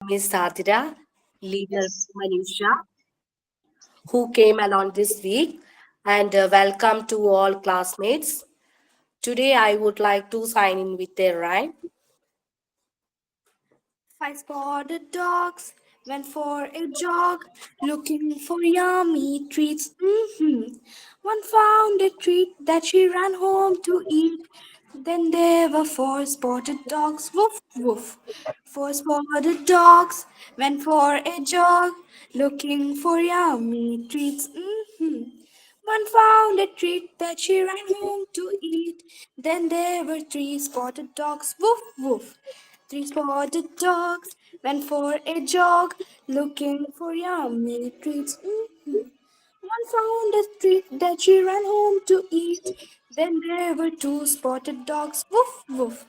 Miss Sadira, leader Yes. Manisha, who came along this week, and welcome to all classmates. Today, I would like to sign in with a rhyme. Five spotted dogs went for a jog, looking for yummy treats. One found a treat that she ran home to eat. Then there were four spotted dogs. Woof, woof. Four spotted dogs went for a jog, looking for yummy treats. One found a treat that she ran home to eat. Then there were three spotted dogs. Woof, woof. Three spotted dogs went for a jog, looking for yummy treats. One found a treat that she ran home to eat. Then there were two spotted dogs. Woof, woof.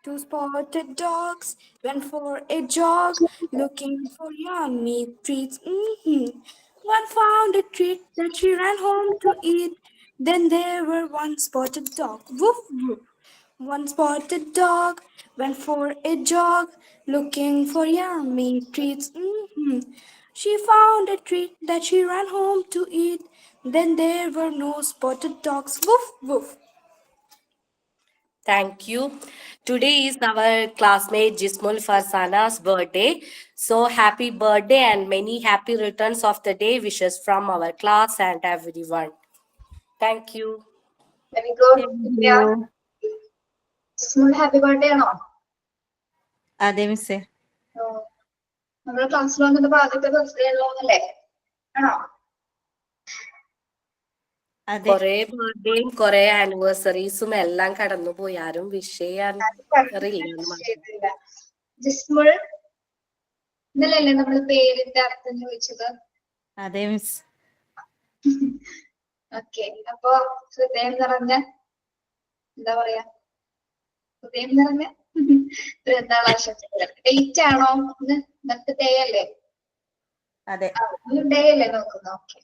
Two spotted dogs went for a jog, looking for yummy treats. One found a treat that she ran home to eat. Then there were one spotted dog. Woof, woof. One spotted dog went for a jog, looking for yummy treats. She found a treat that she ran home to eat. Then there were no spotted dogs. Woof, woof. Thank you. Today is our classmate Jismul Farsana's birthday. So, happy birthday and many happy returns of the day wishes from our class and everyone. Thank you. Very good. Thank Yeah. you. Small happy birthday ആണോ? അതെ മിസ്സേ. നമ്മുടെ ക്ലാസ്സിൽ വന്നിട്ട് ആദ്യത്തെ birthday ഉള്ളതല്ലേ? ആണോ? അതെ. കുറെ ബർത്ത്ഡേയും കുറെ ആനിവേഴ്സറീസും എല്ലാം കടന്നുപോയി. ആരും വിഷ് ചെയ്യാൻ ചെയ്തില്ല. ജിസ്മുൾ ഇന്നലല്ലേ നമ്മൾ പേരിന്റെ അർത്ഥം ചോദിച്ചത്? അതെ മിസ്. ഓക്കെ, അപ്പൊ ഹൃദയം നിറഞ്ഞ എന്താ പറയാ, ഹൃദയം നിറഞ്ഞ പിറന്നാൾ ആശംസകൾ. ഡേറ്റ് ആണോ ഇന്ന്? ഇന്നത്തെ ഡേ അല്ലേ? അതെ. ഡേ അല്ലേ നോക്കുന്നു? ഓക്കെ.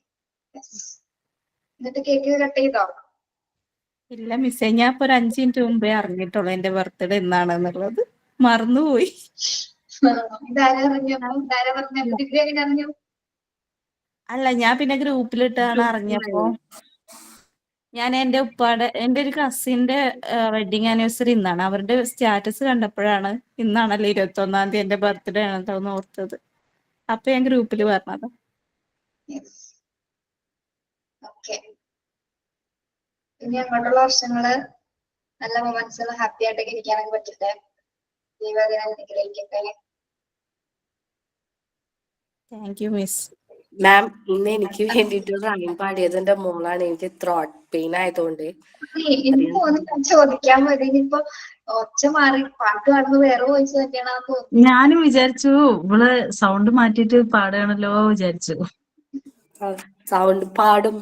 എന്നിട്ട് കേക്ക് കട്ട് ചെയ്തോ? ഇല്ല മിസ്സേ, ഞാൻ ഇപ്പൊ ഒരു 5 മിനിറ്റ് മുമ്പേ അറിഞ്ഞിട്ടുള്ളൂ എന്റെ ബർത്ത്ഡേ എന്നാണെന്നുള്ളത്. മറന്നുപോയി. ഇതാരാ അറിഞ്ഞപ്പോ? ഇതാരാ പറഞ്ഞപ്പോ? ഡിഗ്രി എങ്ങനെ അറിഞ്ഞു? അല്ല, ഞാൻ പിന്നെ ഗ്രൂപ്പിലിട്ടാണ് അറിഞ്ഞപ്പോ. ഞാൻ എന്റെ ഒരു കസിന്റെ വെഡിങ് ആനിവേഴ്സറി ഇന്നാണ്. അവരുടെ സ്റ്റാറ്റസ് കണ്ടപ്പോഴാണ് ഇന്നാണല്ലോ 21-ാം തീയതി എന്റെ ബർത്ത്ഡേ ആണെന്ന് ഓർത്തത്. അപ്പൊ ഞാൻ ഗ്രൂപ്പിൽ പറഞ്ഞത്. ഓക്കെ, ഇനി അങ്ങോട്ടുള്ള വർഷങ്ങള് നല്ല മൊമെന്റ്സ് ഹാപ്പി ആയിട്ടൊക്കെ ഇരിക്കാനൊക്കെ പറ്റട്ടെ. ദൈവം അനുഗ്രഹിക്കട്ടെ. Thank you miss. മാം, ഇന്ന് എനിക്ക് വേണ്ടിയിട്ട് റൈം പാടിയത് എന്റെ മോളാണ്. എനിക്ക് ത്രോട്ട് പെയിൻ ആയതുകൊണ്ട് എനിക്ക് തോന്നി ചോദിക്കാൻ മതി. ഇനിയിപ്പോ ഒച്ച മാറി പാട്ട് പാടുന്നത് വേറെ വോയിസ് തന്നെയാണോ തോന്നി. ഞാനും വിചാരിച്ചു ഇവള് സൗണ്ട് മാറ്റിട്ട് പാടുകയാണല്ലോ വിചാരിച്ചു. സൗണ്ട് പാടും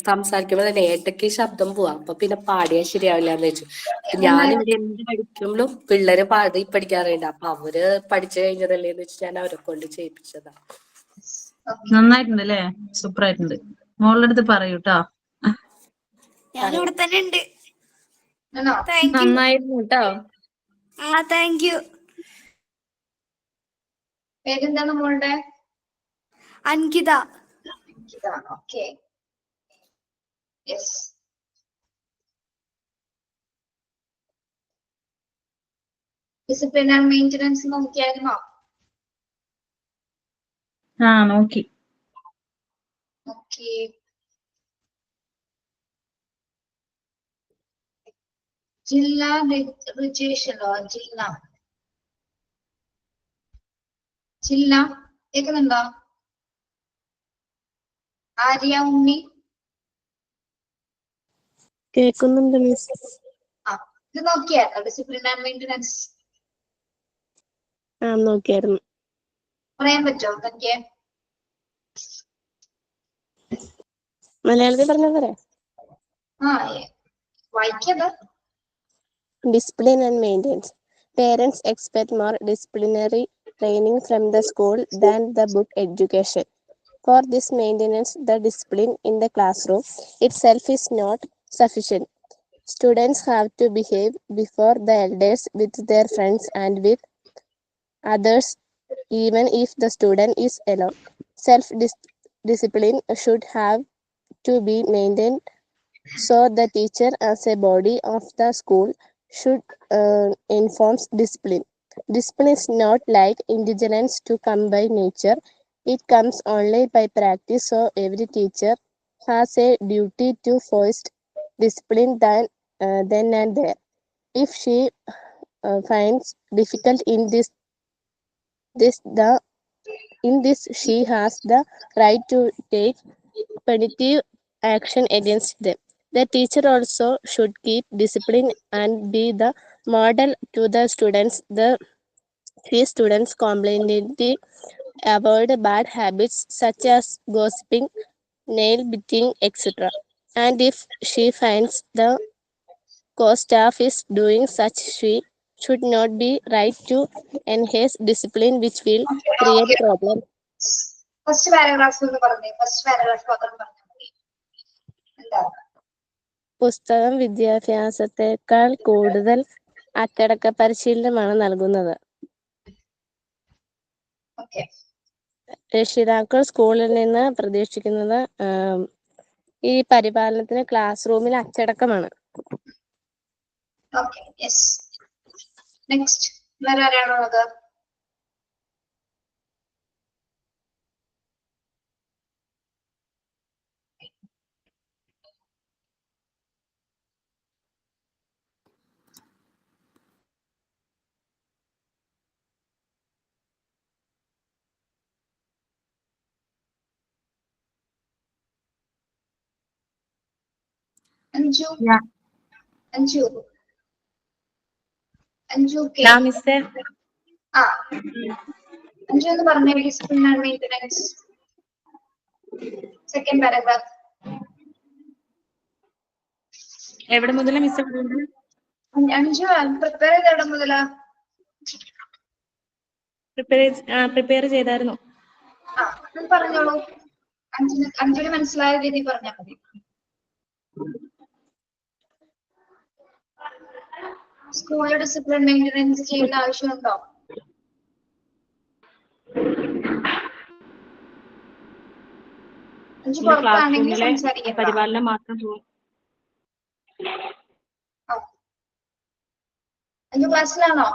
സംസാരിക്കുമ്പോ തന്നെ ഏട്ടയ്ക്ക് ശബ്ദം പോവാം. അപ്പൊ പിന്നെ പാടിയാൽ ശരിയാവില്ല എന്ന് വെച്ചു. ഞാൻ ഇവിടെ എന്ത് പഠിക്കുമ്പോഴും പിള്ളേര് പാടി പഠിക്കാറുണ്ട്. അപ്പൊ അവര് പഠിച്ചു കഴിഞ്ഞതല്ലേ എന്ന് വെച്ച് ഞാൻ അവരെ കൊണ്ട് ചെയ്യിപ്പിച്ചതാ. നന്നായിട്ടുണ്ട് അല്ലേ? സൂപ്പർ ആയിട്ടുണ്ട്. മോളുടെ അടുത്ത് പറയൂട്ടോ. ഞാനിവിടെ തന്നെ ഉണ്ട്. നന്നായിരുന്നു കേട്ടോ. Thank you. പേരെന്താണ് മോളുടെ? Ankita. Okay, yes. Discipline and maintenance നോക്കിയായിരുന്നോ? നോക്കി. ഓക്കെ, ജില്ല റിജേഷനോ? ജില്ല കേൾക്കുന്നുണ്ടോ? ആര്യ ഉണ്ണി കേൾക്കുന്നുണ്ട് മിസ്. ഇത് നോക്കിയായിരുന്നോ ഡിസിപ്ലിൻ ആൻഡ് മെയിൻ്റനൻസ്? നോക്കിയായിരുന്നു. പറയാൻ പറ്റുമോ തനിക്ക്? മലയാളത്തിൽ പറഞ്ഞാൽ പറയാം. വായിക്കത്. Discipline and maintenance. Parents expect more disciplinary training from the school than the book education. For this maintenance, the discipline in the classroom itself is not sufficient. Students have to behave before the elders, with their friends, and with others even if the student is alone. Self-discipline should have to be maintained, so the teacher as a body of the school should enforce discipline. Discipline is not like intelligence to come by nature. It comes only by practice, so every teacher has a duty to foster discipline then and there. If she finds difficult in this she has the right to take punitive action against them. The teacher also should keep discipline and be the model to the students. His students completely avoid bad habits such as gossiping, nail biting, etc. And if she finds the co-staff is doing such, she should not be right to enhance discipline, which will create problems. First paragraph എന്ന് പറഞ്ഞേ, first paragraph മാത്രം പറഞ്ഞാൽ മതി. എന്താ? പുസ്തകം വിദ്യാഭ്യാസത്തെക്കാൾ കൂടുതൽ അച്ചടക്ക പരിശീലനമാണ് നൽകുന്നത്. ഓക്കെ. രക്ഷിതാക്കൾ സ്കൂളിൽ നിന്ന് പ്രതീക്ഷിക്കുന്നത് ഈ പരിപാലനത്തിന് ക്ലാസ് റൂമിൽ അച്ചടക്കമാണ്. Okay, yes. നെക്സ്റ്റ് വേറെ ആരാണുള്ളത്? അഞ്ജു. Yeah. അഞ്ജു. അഞ്ജു കെ. ഞാൻ മിസ്സേ ആ, അഞ്ജു എന്ന് പറഞ്ഞ discipline and maintenance second paragraph. എവിടെ മുതലാ മിസ്സേ പറയുന്നത്? അഞ്ജു പ്രിപ്പയർ ചെയ്ത എവിടെ മുതലാ? പ്രിപ്പയർ ചെയ്തായിരുന്നു. ആ, അത് പറഞ്ഞോളൂ. അഞ്ജുന് മനസ്സിലായ രീതി പറഞ്ഞാൽ മതി. സ്കൂളിൽ ഡിസിപ്ലിൻ മെയിൻ്റനൻസ് ചെയ്യേണ്ട ആവശ്യമുണ്ടോ? അഞ്ജു പുറത്താണെങ്കിൽ സംസാരിക്കാം. പരിപാലനം മാത്രം പോകും. അഞ്ജു ക്ലാസ്സിലാണോ?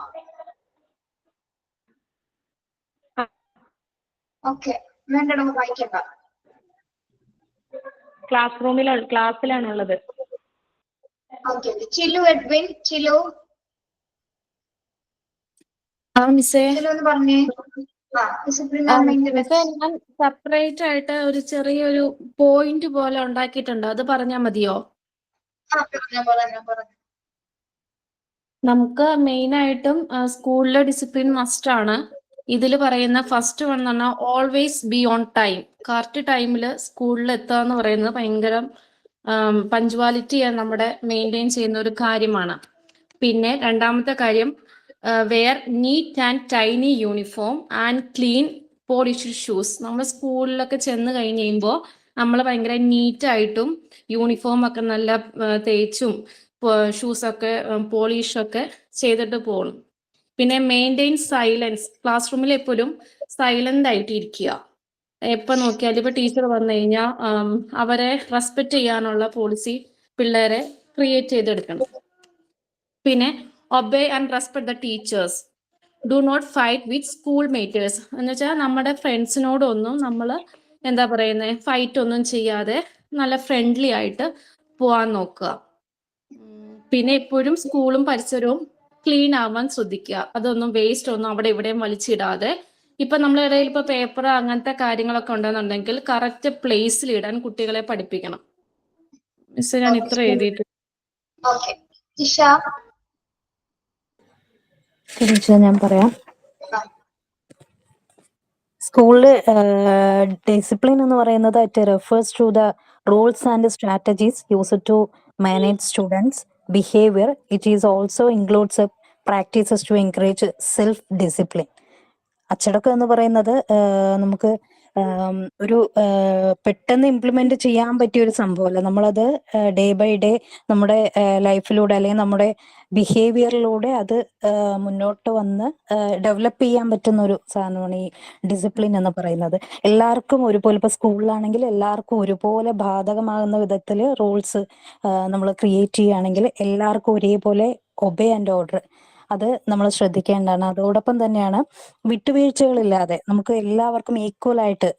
ഓക്കെ, വേണ്ടടോ വായിക്കണ്ട. ക്ലാസ്സിലാണുള്ളത്. Okay, Chilu Edwin. ചിലു മിസ്സേ ചിലു എന്ന് പറഞ്ഞേ. ആ, ഡിസിപ്ലിൻ ആൻഡ് മെയിൻ്റനൻസ്. ഞാൻ സെപ്പറേറ്റ് ആയിട്ട് ഒരു ചെറിയൊരു പോയിന്റ് പോലെ ഉണ്ടാക്കിയിട്ടുണ്ട്, അത് പറഞ്ഞാൽ മതിയോ? ആ, പറഞ്ഞു. നമുക്ക് മെയിൻ ആയിട്ടും സ്കൂളിലെ ഡിസിപ്ലിൻ മസ്റ്റ് ആണ്. ഇതിൽ പറയുന്ന ഫസ്റ്റ് വൺ എന്ന് പറഞ്ഞാൽ always be on time. Correct ടൈമിൽ സ്കൂളിൽ എത്തുക എന്ന് പറയുന്നത് ഭയങ്കര പഞ്ച്വാലിറ്റി നമ്മുടെ മെയിൻറ്റെയിൻ ചെയ്യുന്ന ഒരു കാര്യമാണ്. പിന്നെ രണ്ടാമത്തെ കാര്യം, wear neat and tiny uniform and clean polished shoes. നമ്മൾ സ്കൂളിലൊക്കെ ചെന്ന് കഴിഞ്ഞ് കഴിയുമ്പോൾ നമ്മൾ ഭയങ്കര നീറ്റായിട്ടും യൂണിഫോം ഒക്കെ നല്ല തേച്ചും ഷൂസൊക്കെ പോളിഷൊക്കെ ചെയ്തിട്ട് പോകണം. പിന്നെ മെയിൻറ്റെയിൻ സൈലൻസ്. ക്ലാസ് റൂമിൽ എപ്പോഴും സൈലന്റ് ആയിട്ട് ഇരിക്കുക. എപ്പോൾ നോക്കിയാലും ഇപ്പൊ ടീച്ചർ വന്നു കഴിഞ്ഞാൽ അവരെ റെസ്പെക്ട് ചെയ്യാനുള്ള പോളിസി പിള്ളേരെ ക്രിയേറ്റ് ചെയ്തെടുക്കണം. പിന്നെ obey and respect the teachers. Do not fight with school maters. എന്ന് വെച്ചാൽ നമ്മുടെ ഫ്രണ്ട്സിനോടൊന്നും നമ്മൾ എന്താ പറയുന്നത്, ഫൈറ്റ് ഒന്നും ചെയ്യാതെ നല്ല ഫ്രണ്ട്ലി ആയിട്ട് പോവാൻ നോക്കുക. പിന്നെ എപ്പോഴും സ്കൂളും പരിസരവും ക്ലീൻ ആവാൻ ശ്രദ്ധിക്കുക. അതൊന്നും വേസ്റ്റ് ഒന്നും അവിടെ ഇവിടെയും വലിച്ചിടാതെ. ഇപ്പൊ നമ്മുടെ ഇടയിൽ ഇപ്പൊ പേപ്പർ അങ്ങനത്തെ കാര്യങ്ങളൊക്കെ ഉണ്ടെന്നുണ്ടെങ്കിൽ കറക്റ്റ് പ്ലേസിൽ ഇടാൻ കുട്ടികളെ പഠിപ്പിക്കണം. മിസ്, ഞാൻ ഇത്ര എഴുതിയിട്ട്. ഞാൻ പറയാം. സ്കൂളില് ഡിസിപ്ലിൻ എന്ന് പറയുന്നത് it refers to the rules and strategies used to manage students behaviour. It is also includes practices to encourage self discipline. അച്ചടക്കം എന്ന് പറയുന്നത് നമുക്ക് ഒരു പെട്ടെന്ന് ഇംപ്ലിമെന്റ് ചെയ്യാൻ പറ്റിയ ഒരു സംഭവമല്ല. നമ്മളത് ഡേ ബൈ ഡേ നമ്മുടെ ലൈഫിലൂടെ അല്ലെങ്കിൽ നമ്മുടെ ബിഹേവിയറിലൂടെ അത് മുന്നോട്ട് വന്ന് ഡെവലപ്പ് ചെയ്യാൻ പറ്റുന്ന ഒരു സാധനമാണ് ഈ ഡിസിപ്ലിൻ എന്ന് പറയുന്നത്. എല്ലാവർക്കും ഒരുപോലെ, ഇപ്പൊ സ്കൂളിലാണെങ്കിൽ എല്ലാവർക്കും ഒരുപോലെ ബാധകമാകുന്ന വിധത്തിൽ റൂൾസ് നമ്മൾ ക്രിയേറ്റ് ചെയ്യുകയാണെങ്കിൽ എല്ലാവർക്കും ഒരേപോലെ ഒബേ ആൻഡ് ഓർഡർ അത് നമ്മൾ ശ്രദ്ധിക്കേണ്ടതാണ്. അതോടൊപ്പം തന്നെയാണ് വിട്ടുവീഴ്ചകളില്ലാതെ നമുക്ക് എല്ലാവർക്കും ഈക്വൽ ആയിട്ട്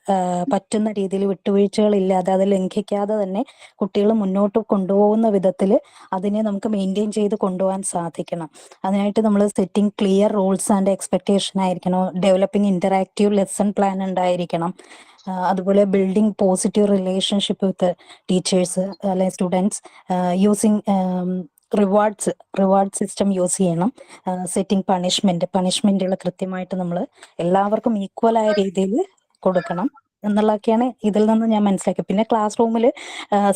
പറ്റുന്ന രീതിയിൽ വിട്ടുവീഴ്ചകളില്ലാതെ അത് ലംഘിക്കാതെ തന്നെ കുട്ടികൾ മുന്നോട്ട് കൊണ്ടുപോകുന്ന വിധത്തിൽ അതിനെ നമുക്ക് മെയിൻറ്റെയിൻ ചെയ്ത് കൊണ്ടുപോകാൻ സാധിക്കണം. അതിനായിട്ട് നമ്മൾ setting clear rules and expectation ആയിരിക്കണം. ഡെവലപ്പിംഗ് ഇന്ററാക്റ്റീവ് ലെസൺ പ്ലാൻ ഉണ്ടായിരിക്കണം. അതുപോലെ building positive relationship with teachers അല്ലെങ്കിൽ students, using reward system use ചെയ്യണം. സെറ്റിംഗ് പണിഷ്മെന്റുകൾ കൃത്യമായിട്ട് നമ്മൾ എല്ലാവർക്കും ഈക്വൽ ആയ രീതിയിൽ കൊടുക്കണം എന്നുള്ളതൊക്കെയാണ് ഇതിൽ നിന്ന് ഞാൻ മനസ്സിലാക്കിയത്. പിന്നെ ക്ലാസ് റൂമിൽ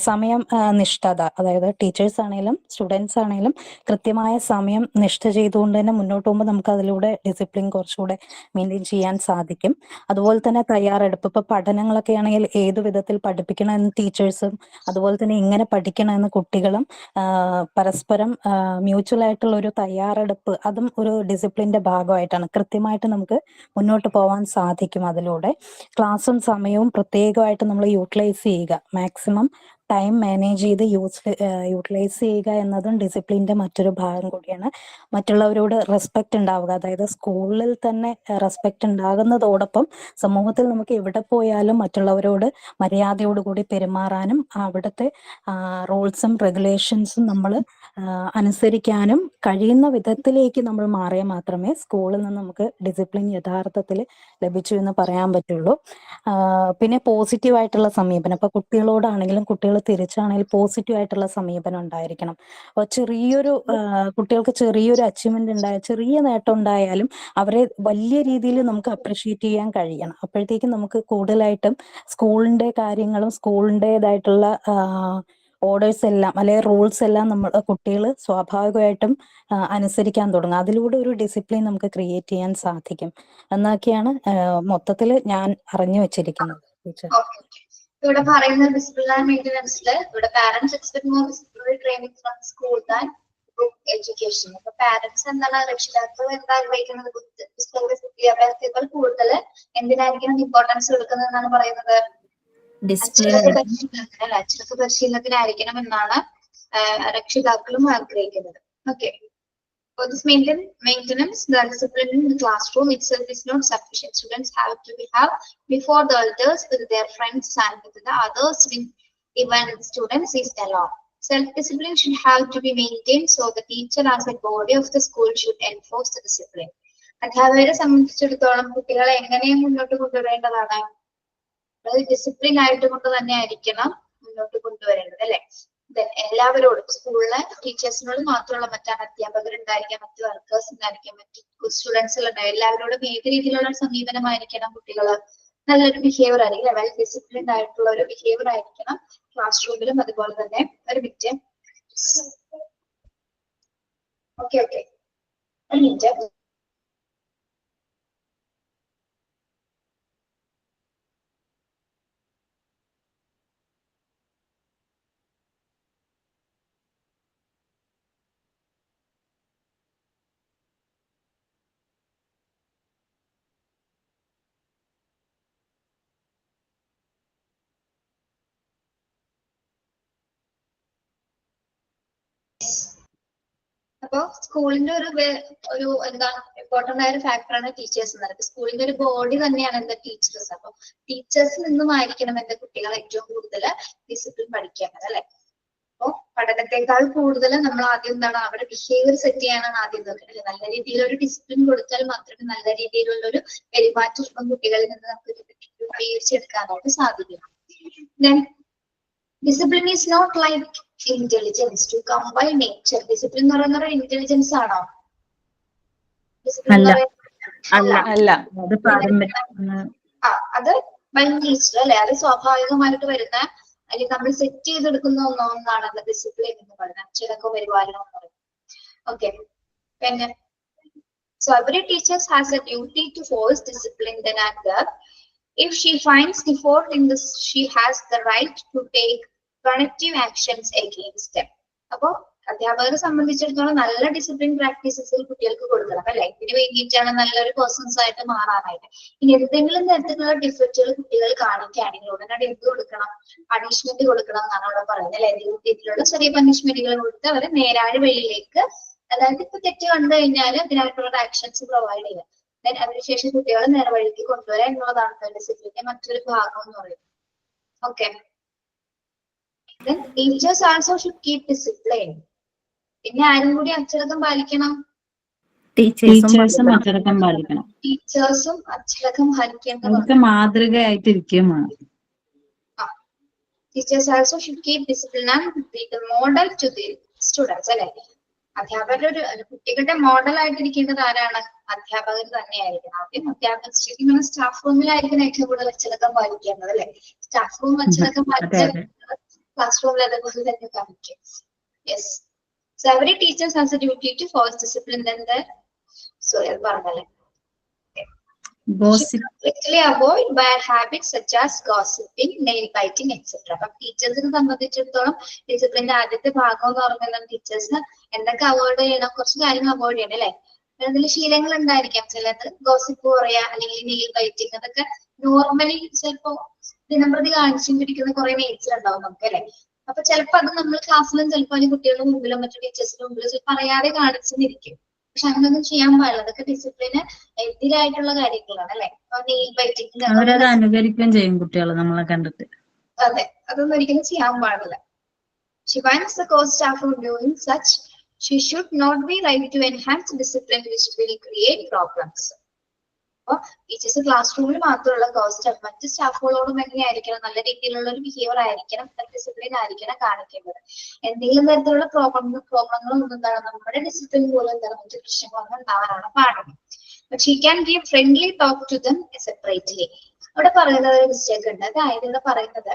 സമയം നിഷ്ഠത, അതായത് ടീച്ചേഴ്സ് ആണെങ്കിലും സ്റ്റുഡൻസ് ആണെങ്കിലും കൃത്യമായ സമയം നിഷ്ഠ ചെയ്തുകൊണ്ട് തന്നെ മുന്നോട്ട് പോകുമ്പോൾ നമുക്ക് അതിലൂടെ ഡിസിപ്ലിൻ കുറച്ചുകൂടെ മെയിൻറ്റെയിൻ ചെയ്യാൻ സാധിക്കും. അതുപോലെ തന്നെ തയ്യാറെടുപ്പ്, ഇപ്പൊ പഠനങ്ങളൊക്കെ ആണെങ്കിൽ ഏത് വിധത്തിൽ പഠിപ്പിക്കണമെന്ന് ടീച്ചേഴ്സും അതുപോലെ തന്നെ എങ്ങനെ പഠിക്കണമെന്ന് കുട്ടികളും പരസ്പരം മ്യൂച്വൽ ആയിട്ടുള്ള ഒരു തയ്യാറെടുപ്പ്, അതും ഒരു ഡിസിപ്ലിന്റെ ഭാഗമായിട്ടാണ്. കൃത്യമായിട്ട് നമുക്ക് മുന്നോട്ട് പോകാൻ സാധിക്കും അതിലൂടെ. ക്ലാസ്സും സമയവും പ്രത്യേകമായിട്ട് നമ്മൾ യൂട്ടിലൈസ് ചെയ്യുക, മാക്സിമം ടൈം മാനേജ് ചെയ്ത് യൂട്ടിലൈസ് ചെയ്യുക എന്നതും ഡിസിപ്ലിന്റെ മറ്റൊരു ഭാഗം കൂടിയാണ്. മറ്റുള്ളവരോട് റെസ്പെക്ട് ഉണ്ടാവുക, അതായത് സ്കൂളിൽ തന്നെ റെസ്പെക്ട് ഉണ്ടാകുന്നതോടൊപ്പം സമൂഹത്തിൽ നമുക്ക് എവിടെ പോയാലും മറ്റുള്ളവരോട് മര്യാദയോടുകൂടി പെരുമാറാനും അവിടുത്തെ റൂൾസും റെഗുലേഷൻസും നമ്മൾ അനുസരിക്കാനും കഴിയുന്ന വിധത്തിലേക്ക് നമ്മൾ മാറിയാൽ മാത്രമേ സ്കൂളിൽ നിന്ന് നമുക്ക് ഡിസിപ്ലിൻ യഥാർത്ഥത്തിൽ ലഭിച്ചു എന്ന് പറയാൻ പറ്റുള്ളൂ. പിന്നെ പോസിറ്റീവ് ആയിട്ടുള്ള സമീപനം, ഇപ്പൊ കുട്ടികളോടാണെങ്കിലും കുട്ടികൾ തിരിച്ചാണെങ്കിലും പോസിറ്റീവ് ആയിട്ടുള്ള സമീപനം ഉണ്ടായിരിക്കണം. അപ്പോൾ ചെറിയൊരു കുട്ടികൾക്ക് ചെറിയൊരു അച്ചീവ്മെന്റ് ചെറിയ നേട്ടം ഉണ്ടായാലും അവരെ വലിയ രീതിയിൽ നമുക്ക് അപ്രിഷിയേറ്റ് ചെയ്യാൻ കഴിയണം. അപ്പോഴത്തേക്കും നമുക്ക് കൂടുതലായിട്ടും സ്കൂളിന്റെ കാര്യങ്ങളും സ്കൂളിൻ്റെതായിട്ടുള്ള ഓർഡേഴ്സ് എല്ലാം അല്ലെങ്കിൽ റൂൾസ് എല്ലാം നമ്മുടെ കുട്ടികൾ സ്വാഭാവികമായിട്ടും അനുസരിക്കാൻ തുടങ്ങും. അതിലൂടെ ഒരു ഡിസിപ്ലിൻ നമുക്ക് ക്രിയേറ്റ് ചെയ്യാൻ സാധിക്കും എന്നൊക്കെയാണ് മൊത്തത്തിൽ ഞാൻ അറിഞ്ഞു വെച്ചിരിക്കുന്നത്. ടീച്ചർ, ഇവിടെ പറയുന്ന ഡിസിപ്ലിനറി മെയിൻ്റനൻസിൽ ഇവിടെ parents expect more disciplinary training from school than book education. അപ്പൊ പാരന്റ്സ് എന്താണ്, രക്ഷിതാക്കൾ എന്താ ആഗ്രഹിക്കുന്നത്, പുസ്തക വിദ്യാഭ്യാസത്തിൽ കൂടുതൽ എന്തിനായിരിക്കണം ഇമ്പോർട്ടൻസ് കൊടുക്കുന്നത് എന്നാണ് പറയുന്നത്, അച്ചടക്ക പരിശീലനത്തിനായിരിക്കണം എന്നാണ് രക്ഷിതാക്കളും ആഗ്രഹിക്കുന്നത്. Okay. For this maintenance, the discipline in the classroom itself is not sufficient. Students have to have before the others, with their friends and with the others, when even students is alone. Self-discipline should have to be maintained, so the teacher as a body of the school should enforce the discipline. അധ്യാപകരെ സംബന്ധിച്ചിടത്തോളം കുട്ടികളെ എങ്ങനെയും മുന്നോട്ട് കൊണ്ടുവരേണ്ടതാണ്, അതായത് discipline ആയിട്ട് കൊണ്ട് തന്നെ ആയിരിക്കണം മുന്നോട്ട് കൊണ്ടുവരേണ്ടത്, അല്ലെ? എല്ലാവരോടും സ്കൂളിലെ ടീച്ചേഴ്സിനോട് മാത്രമുള്ള മറ്റാണ് അധ്യാപകരുണ്ടായിരിക്കാം, മറ്റു വർക്കേഴ്സ് ഉണ്ടായിരിക്കാം, മറ്റു സ്റ്റുഡൻസുകൾ ഉണ്ടായിരിക്കും, എല്ലാവരോടും ഏത് രീതിയിലുള്ള സമീപനമായിരിക്കണം, കുട്ടികള് നല്ലൊരു ബിഹേവിയർ ആയിരിക്കും, വെൽ ഡിസിപ്ലിൻഡ് ആയിട്ടുള്ള ഒരു ബിഹേവിയർ ആയിരിക്കണം ക്ലാസ് റൂമിലും. അതുപോലെ തന്നെ ഒരു മിനിറ്റ്, ഓക്കെ ഒരു മിനിറ്റ്. അപ്പൊ സ്കൂളിന്റെ ഒരു എന്താ ഇമ്പോർട്ടന്റ് ആയ ഒരു ഫാക്ടറാണ് ടീച്ചേഴ്സ് എന്ന് പറയുന്നത്. സ്കൂളിന്റെ ഒരു ബോഡി തന്നെയാണ് എന്താ ടീച്ചേഴ്സ്. അപ്പൊ ടീച്ചേഴ്സിൽ നിന്നുമായിരിക്കണം എന്റെ കുട്ടികൾ ഏറ്റവും കൂടുതൽ ഡിസിപ്ലിൻ പഠിക്കേണ്ടത്, അല്ലെ? അപ്പൊ പഠനത്തെക്കാൾ കൂടുതൽ നമ്മൾ ആദ്യം എന്താണ് അവരുടെ ബിഹേവിയർ സെറ്റ് ചെയ്യാനാണ് ആദ്യം നോക്കുന്നത്. നല്ല രീതിയിൽ ഒരു ഡിസിപ്ലിൻ കൊടുത്താൽ മാത്രമേ നല്ല രീതിയിലുള്ള ഒരു പെരുമാറ്റം കുട്ടികളിൽ നിന്ന് നമുക്ക് രൂപീകരിച്ചെടുക്കാനായിട്ട് സാധിക്കും. Discipline is not like intelligence to come by nature. Discipline എന്ന് പറയുന്നത് ഇന്റലിജൻസ് ആണോ? അത് ബൈ നേച്ചർ, അല്ലെ? അത് സ്വാഭാവികമായിട്ട് വരുന്ന അല്ലെങ്കിൽ നമ്മൾ സെറ്റ് ചെയ്തെടുക്കുന്ന ഒന്നാണ് ഡിസിപ്ലിൻ എന്ന് പറയുന്നത്, അച്ചടക്ക പരിപാലനം എന്ന് പറയുന്നത്. ഓക്കെ. പിന്നെ so every teacher has a duty to force discipline then and there. If she finds default in this, she has the right to take punitive actions against them. അപ്പോ അധ്യാപകരെ സംബന്ധിച്ചിടത്തോളം നല്ല ഡിസിപ്ലിൻ പ്രാക്ടീസസ് കുട്ടികൾക്ക് കൊടുക്കണം അല്ലെ. ഇതിന് വേണ്ടിയിട്ടാണ് നല്ലൊരു പേഴ്സൺസ് ആയിട്ട് മാറാനായിട്ട്. ഇനി എന്തെങ്കിലും തരത്തിലുള്ള ഡിഫക്റ്റുകൾ കുട്ടികൾ കാണിക്കുകയാണെങ്കിൽ ഉടനടി എന്ത് കൊടുക്കണം? പണിഷ്മെന്റ് കൊടുക്കണം എന്നാണ് അവിടെ പറയുന്നത് അല്ലെ. ഏതെങ്കിലും രീതിയിലുള്ള ചെറിയ പണിഷ്മെന്റുകൾ കൊടുത്ത് അവരെ നേരായ വഴിയിലേക്ക്, അതായത് ഇപ്പൊ തെറ്റ് കണ്ടു കഴിഞ്ഞാൽ അതിനായിട്ടുള്ള ആക്ഷൻസ് പ്രൊവൈഡ് ചെയ്യുക. അതിനുശേഷം കുട്ടികളെ നേർവഴിക്ക് കൊണ്ടുവരാൻ എന്നുള്ളതാണ് ഡിസിപ്ലിന്റെ മറ്റൊരു ഭാഗം എന്ന് പറയുന്നത്. Okay. Then teachers also should keep discipline. പിന്നെ ആരും കൂടി അച്ചടക്കം പാലിക്കണം? ടീച്ചേഴ്സും അച്ചടക്കം പാലിക്കണം. ടീച്ചേഴ്സും അച്ചടക്കം പാലിക്കേണ്ടതുണ്ട്. അവർക്ക് മാതൃകയായിട്ടിരിക്കുകയും വേണം. Teachers also should keep discipline and be the model to the students അല്ലെ. അധ്യാപകർ ഒരു കുട്ടികളുടെ മോഡൽ ആയിട്ടിരിക്കേണ്ടത് ആരാണ്? അധ്യാപകർ തന്നെയായിരിക്കണം. ആദ്യം അധ്യാപകർ ശരിക്കും സ്റ്റാഫ് റൂമിലായിരിക്കണം ഏറ്റവും കൂടുതൽ അച്ചടക്കം പാലിക്കേണ്ടത് അല്ലെ. സ്റ്റാഫ് റൂം അച്ചടക്കം പാലിച്ച ക്ലാസ് റൂമിൽ അതേപോലെ തന്നെ കാണിക്കും. Yes. So every teacher has a duty to follow discipline. Then the പറഞ്ഞല്ലേ. Strictly avoid bad habits such as gossiping, nail biting, etc. അപ്പൊ ടീച്ചേഴ്സിനെ സംബന്ധിച്ചിടത്തോളം ഡിസിപ്ലിന്റെ ആദ്യത്തെ ഭാഗം എന്ന് പറഞ്ഞാൽ ടീച്ചേഴ്സിന് എന്തൊക്കെ അവോയ്ഡ് ചെയ്യണം? കുറച്ച് കാര്യങ്ങൾ അവോയ്ഡ് ചെയ്യണം അല്ലെ. അതിൽ ശീലങ്ങൾ ഉണ്ടായിരിക്കാം. ചിലത് ഗോസിപ്പ് പറയാ, അല്ലെങ്കിൽ നെയിൽ ബൈറ്റിങ്, അതൊക്കെ നോർമലി ചിലപ്പോ ദിനംപ്രതി കാണിച്ചും പിടിക്കുന്ന കുറെ നേച്ചർ ഉണ്ടാവും നമുക്ക് അല്ലെ. അപ്പൊ ചിലപ്പോ അത് നമ്മൾ ക്ലാസ്സിലും ചിലപ്പോ അല്ലെങ്കിൽ കുട്ടികളുടെ മുമ്പിലോ മറ്റു ടീച്ചേഴ്സിന്റെ മുമ്പിലോ ചിലപ്പോൾ അറിയാതെ കാണിച്ചെന്നിരിക്കും. പക്ഷെ അങ്ങനെയൊന്നും ചെയ്യാൻ പാടില്ല. അതൊക്കെ ഡിസിപ്ലിന് എതിരായിട്ടുള്ള കാര്യങ്ങളാണ് അല്ലെ. നെയിൽ ബൈറ്റിങ് അവരത് അനുകരിക്കുകയും ചെയ്യും കുട്ടികൾ നമ്മളെ കണ്ടിട്ട്. അതെ, അതൊന്നും ഒരിക്കലും ചെയ്യാൻ പാടില്ല. She finds the co-staff from doing such, she should not be right to enhance discipline which will create problems. അപ്പൊ ടീച്ചേഴ്സ് ക്ലാസ് റൂമിൽ മാത്രമുള്ള കോ-സ്റ്റാഫ് മറ്റ് സ്റ്റാഫുകളോടും എങ്ങനെയായിരിക്കണം? നല്ല രീതിയിലുള്ള ഒരു ബിഹേവിയർ ആയിരിക്കണം, ഡിസിപ്ലിൻ ആയിരിക്കണം കാണിക്കേണ്ടത്. എന്തെങ്കിലും തരത്തിലുള്ള പ്രോബ്ലങ്ങളൊന്നും എന്താണ് നമ്മുടെ ഡിസിപ്ലിൻ പോലെ എന്താണ് മറ്റു പ്രശ്നങ്ങളൊന്നും ഉണ്ടാവാനാണ് പാടുന്നത്. But she can give friendly talk to them separately. അവിടെ പറയുന്നത് ഒരു മിസ്റ്റേക്ക് ഉണ്ട്. അതായത് ഇവിടെ പറയുന്നത്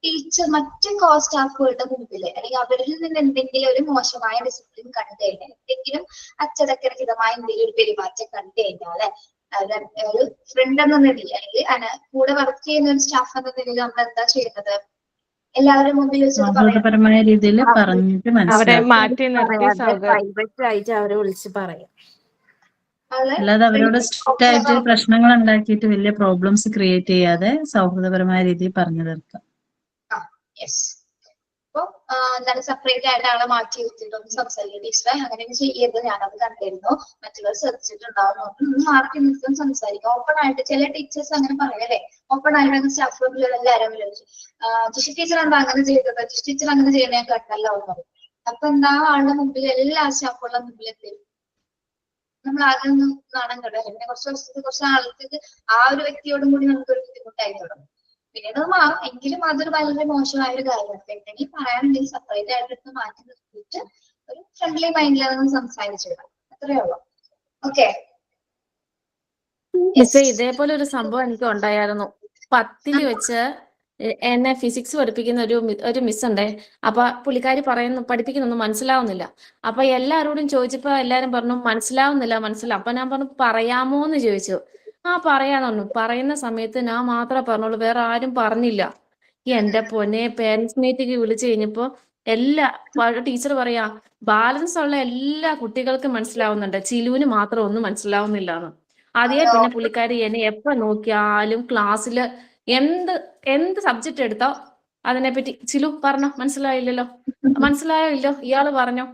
ടീച്ചർ മറ്റ് കോ-സ്റ്റാഫുകളുടെ മുമ്പില് അല്ലെങ്കിൽ അവരിൽ നിന്ന് എന്തെങ്കിലും ഒരു മോശമായ ഡിസിപ്ലിൻ കണ്ടു കഴിഞ്ഞാൽ, എന്തെങ്കിലും അച്ചടക്കരഹിതമായ എന്തെങ്കിലും ഒരു പെരുമാറ്റം കണ്ടു കഴിഞ്ഞാല് ഒരു ഫ്രണ്ട് എന്ന നിലയിൽ അല്ലെങ്കിൽ കൂടെ വർക്ക് ചെയ്യുന്ന ഒരു സ്റ്റാഫ് എന്ന നിലയിൽ നമ്മൾ എന്താ ചെയ്യുന്നത്? എല്ലാവരും മുമ്പിൽ സൗഹൃദപരമായ രീതിയിൽ പറഞ്ഞിട്ട് അവരെ മനസ്സിലാക്കി, മാറ്റി നിർത്തി പ്രൈവറ്റ് ആയിട്ട് അവരെ വിളിച്ച് പറയാം. അല്ലാതെ അവരോട് സ്ട്രിക്റ്റ് ആയിട്ട് പ്രശ്നങ്ങൾ ഉണ്ടാക്കിയിട്ട് വലിയ പ്രോബ്ലംസ് ക്രിയേറ്റ് ചെയ്യാതെ സൗഹൃദപരമായ രീതിയിൽ പറഞ്ഞു തീർക്കാം. അപ്പൊ എന്താണ് സെപ്പറേറ്റ് ആയിട്ട് ആളെ മാറ്റി നിർത്തിയിട്ടൊന്നും സംസാരിക്കുക ടീച്ചറെ അങ്ങനെയൊന്നും ചെയ്യരുത്, ഞാനത് കണ്ടിരുന്നു, മറ്റുള്ളവർ ശ്രദ്ധിച്ചിട്ടുണ്ടാവും, മാറ്റി നിർത്തും സംസാരിക്കാം. ഓപ്പൺ ആയിട്ട് ചില ടീച്ചേഴ്സ് അങ്ങനെ പറയല്ലേ, ഓപ്പൺ ആയിട്ട് സ്റ്റാഫ് റൂമിലുള്ള എല്ലാവരും വിളിച്ചു ജിഷി ടീച്ചർ എന്താ അങ്ങനെ ചെയ്തത്, ജിഷി ടീച്ചർ അങ്ങനെ ചെയ്യണ ഞാൻ കണ്ടല്ലോ എന്ന് പറയും. അപ്പൊ എന്താ ആളുടെ മുമ്പിൽ എല്ലാ സ്റ്റാഫുകളുടെ മുമ്പിൽ എത്തിയും നമ്മൾ ആദ്യം ഒന്നും നാണം കേട്ടോ. പിന്നെ കുറച്ച് ദിവസത്തേക്ക് കുറച്ച് ആൾക്കാർക്ക് ആ ഒരു വ്യക്തിയോടും കൂടി നമുക്കൊരു ബുദ്ധിമുട്ടായി തുടങ്ങും. പിന്നീട് അത് മാറും, എങ്കിലും അതൊരു വളരെ മോശമായ ഒരു കാര്യമാണ്. എന്തെങ്കിലും പറയാനുണ്ടെങ്കിൽ സെപ്പറേറ്റ് ആയിട്ട് മാറ്റി നിർത്തിയിട്ട് ഒരു ഫ്രണ്ട്ലി മൈൻഡിൽ അതൊന്ന് സംസാരിച്ചിടാം, അത്രേ ഉള്ളൂ. ഓക്കെ. ഇതേപോലെ ഒരു സംഭവം എനിക്ക് ഉണ്ടായിരുന്നു. 10ൽ വെച്ച് എന്നെ ഫിസിക്സ് പഠിപ്പിക്കുന്ന ഒരു മിസ് ഉണ്ടേ. അപ്പൊ പുള്ളിക്കാരി പഠിപ്പിക്കുന്നൊന്നും മനസ്സിലാവുന്നില്ല. അപ്പൊ എല്ലാരോടും ചോദിച്ചപ്പോ എല്ലാരും പറഞ്ഞു മനസ്സിലാവുന്നില്ല. അപ്പൊ ഞാൻ പറഞ്ഞു പറയാമോ എന്ന് ചോദിച്ചു. പറയാന്ന് പറഞ്ഞു. പറയുന്ന സമയത്ത് ഞാൻ മാത്രമേ പറഞ്ഞോളൂ, വേറെ ആരും പറഞ്ഞില്ല. എന്റെ പൊന്നെ, പേരൻസ് മീറ്റിംഗ് വിളിച്ചു കഴിഞ്ഞപ്പോ ടീച്ചർ പറയാ ബാലൻസ് ഉള്ള എല്ലാ കുട്ടികൾക്കും മനസ്സിലാവുന്നുണ്ട്, ചിലുവിന് മാത്രം ഒന്നും മനസ്സിലാവുന്നില്ല എന്ന്. അതേ പിന്നെ പുള്ളിക്കാരി എന്നെ എപ്പോ നോക്കിയാലും ക്ലാസ്സിൽ എന്ത് സബ്ജക്ട് എടുത്തോ അതിനെപ്പറ്റി ചിലു പറഞ്ഞോ, മനസ്സിലായോ ഇല്ലോ ഇയാള് പറഞ്ഞോ,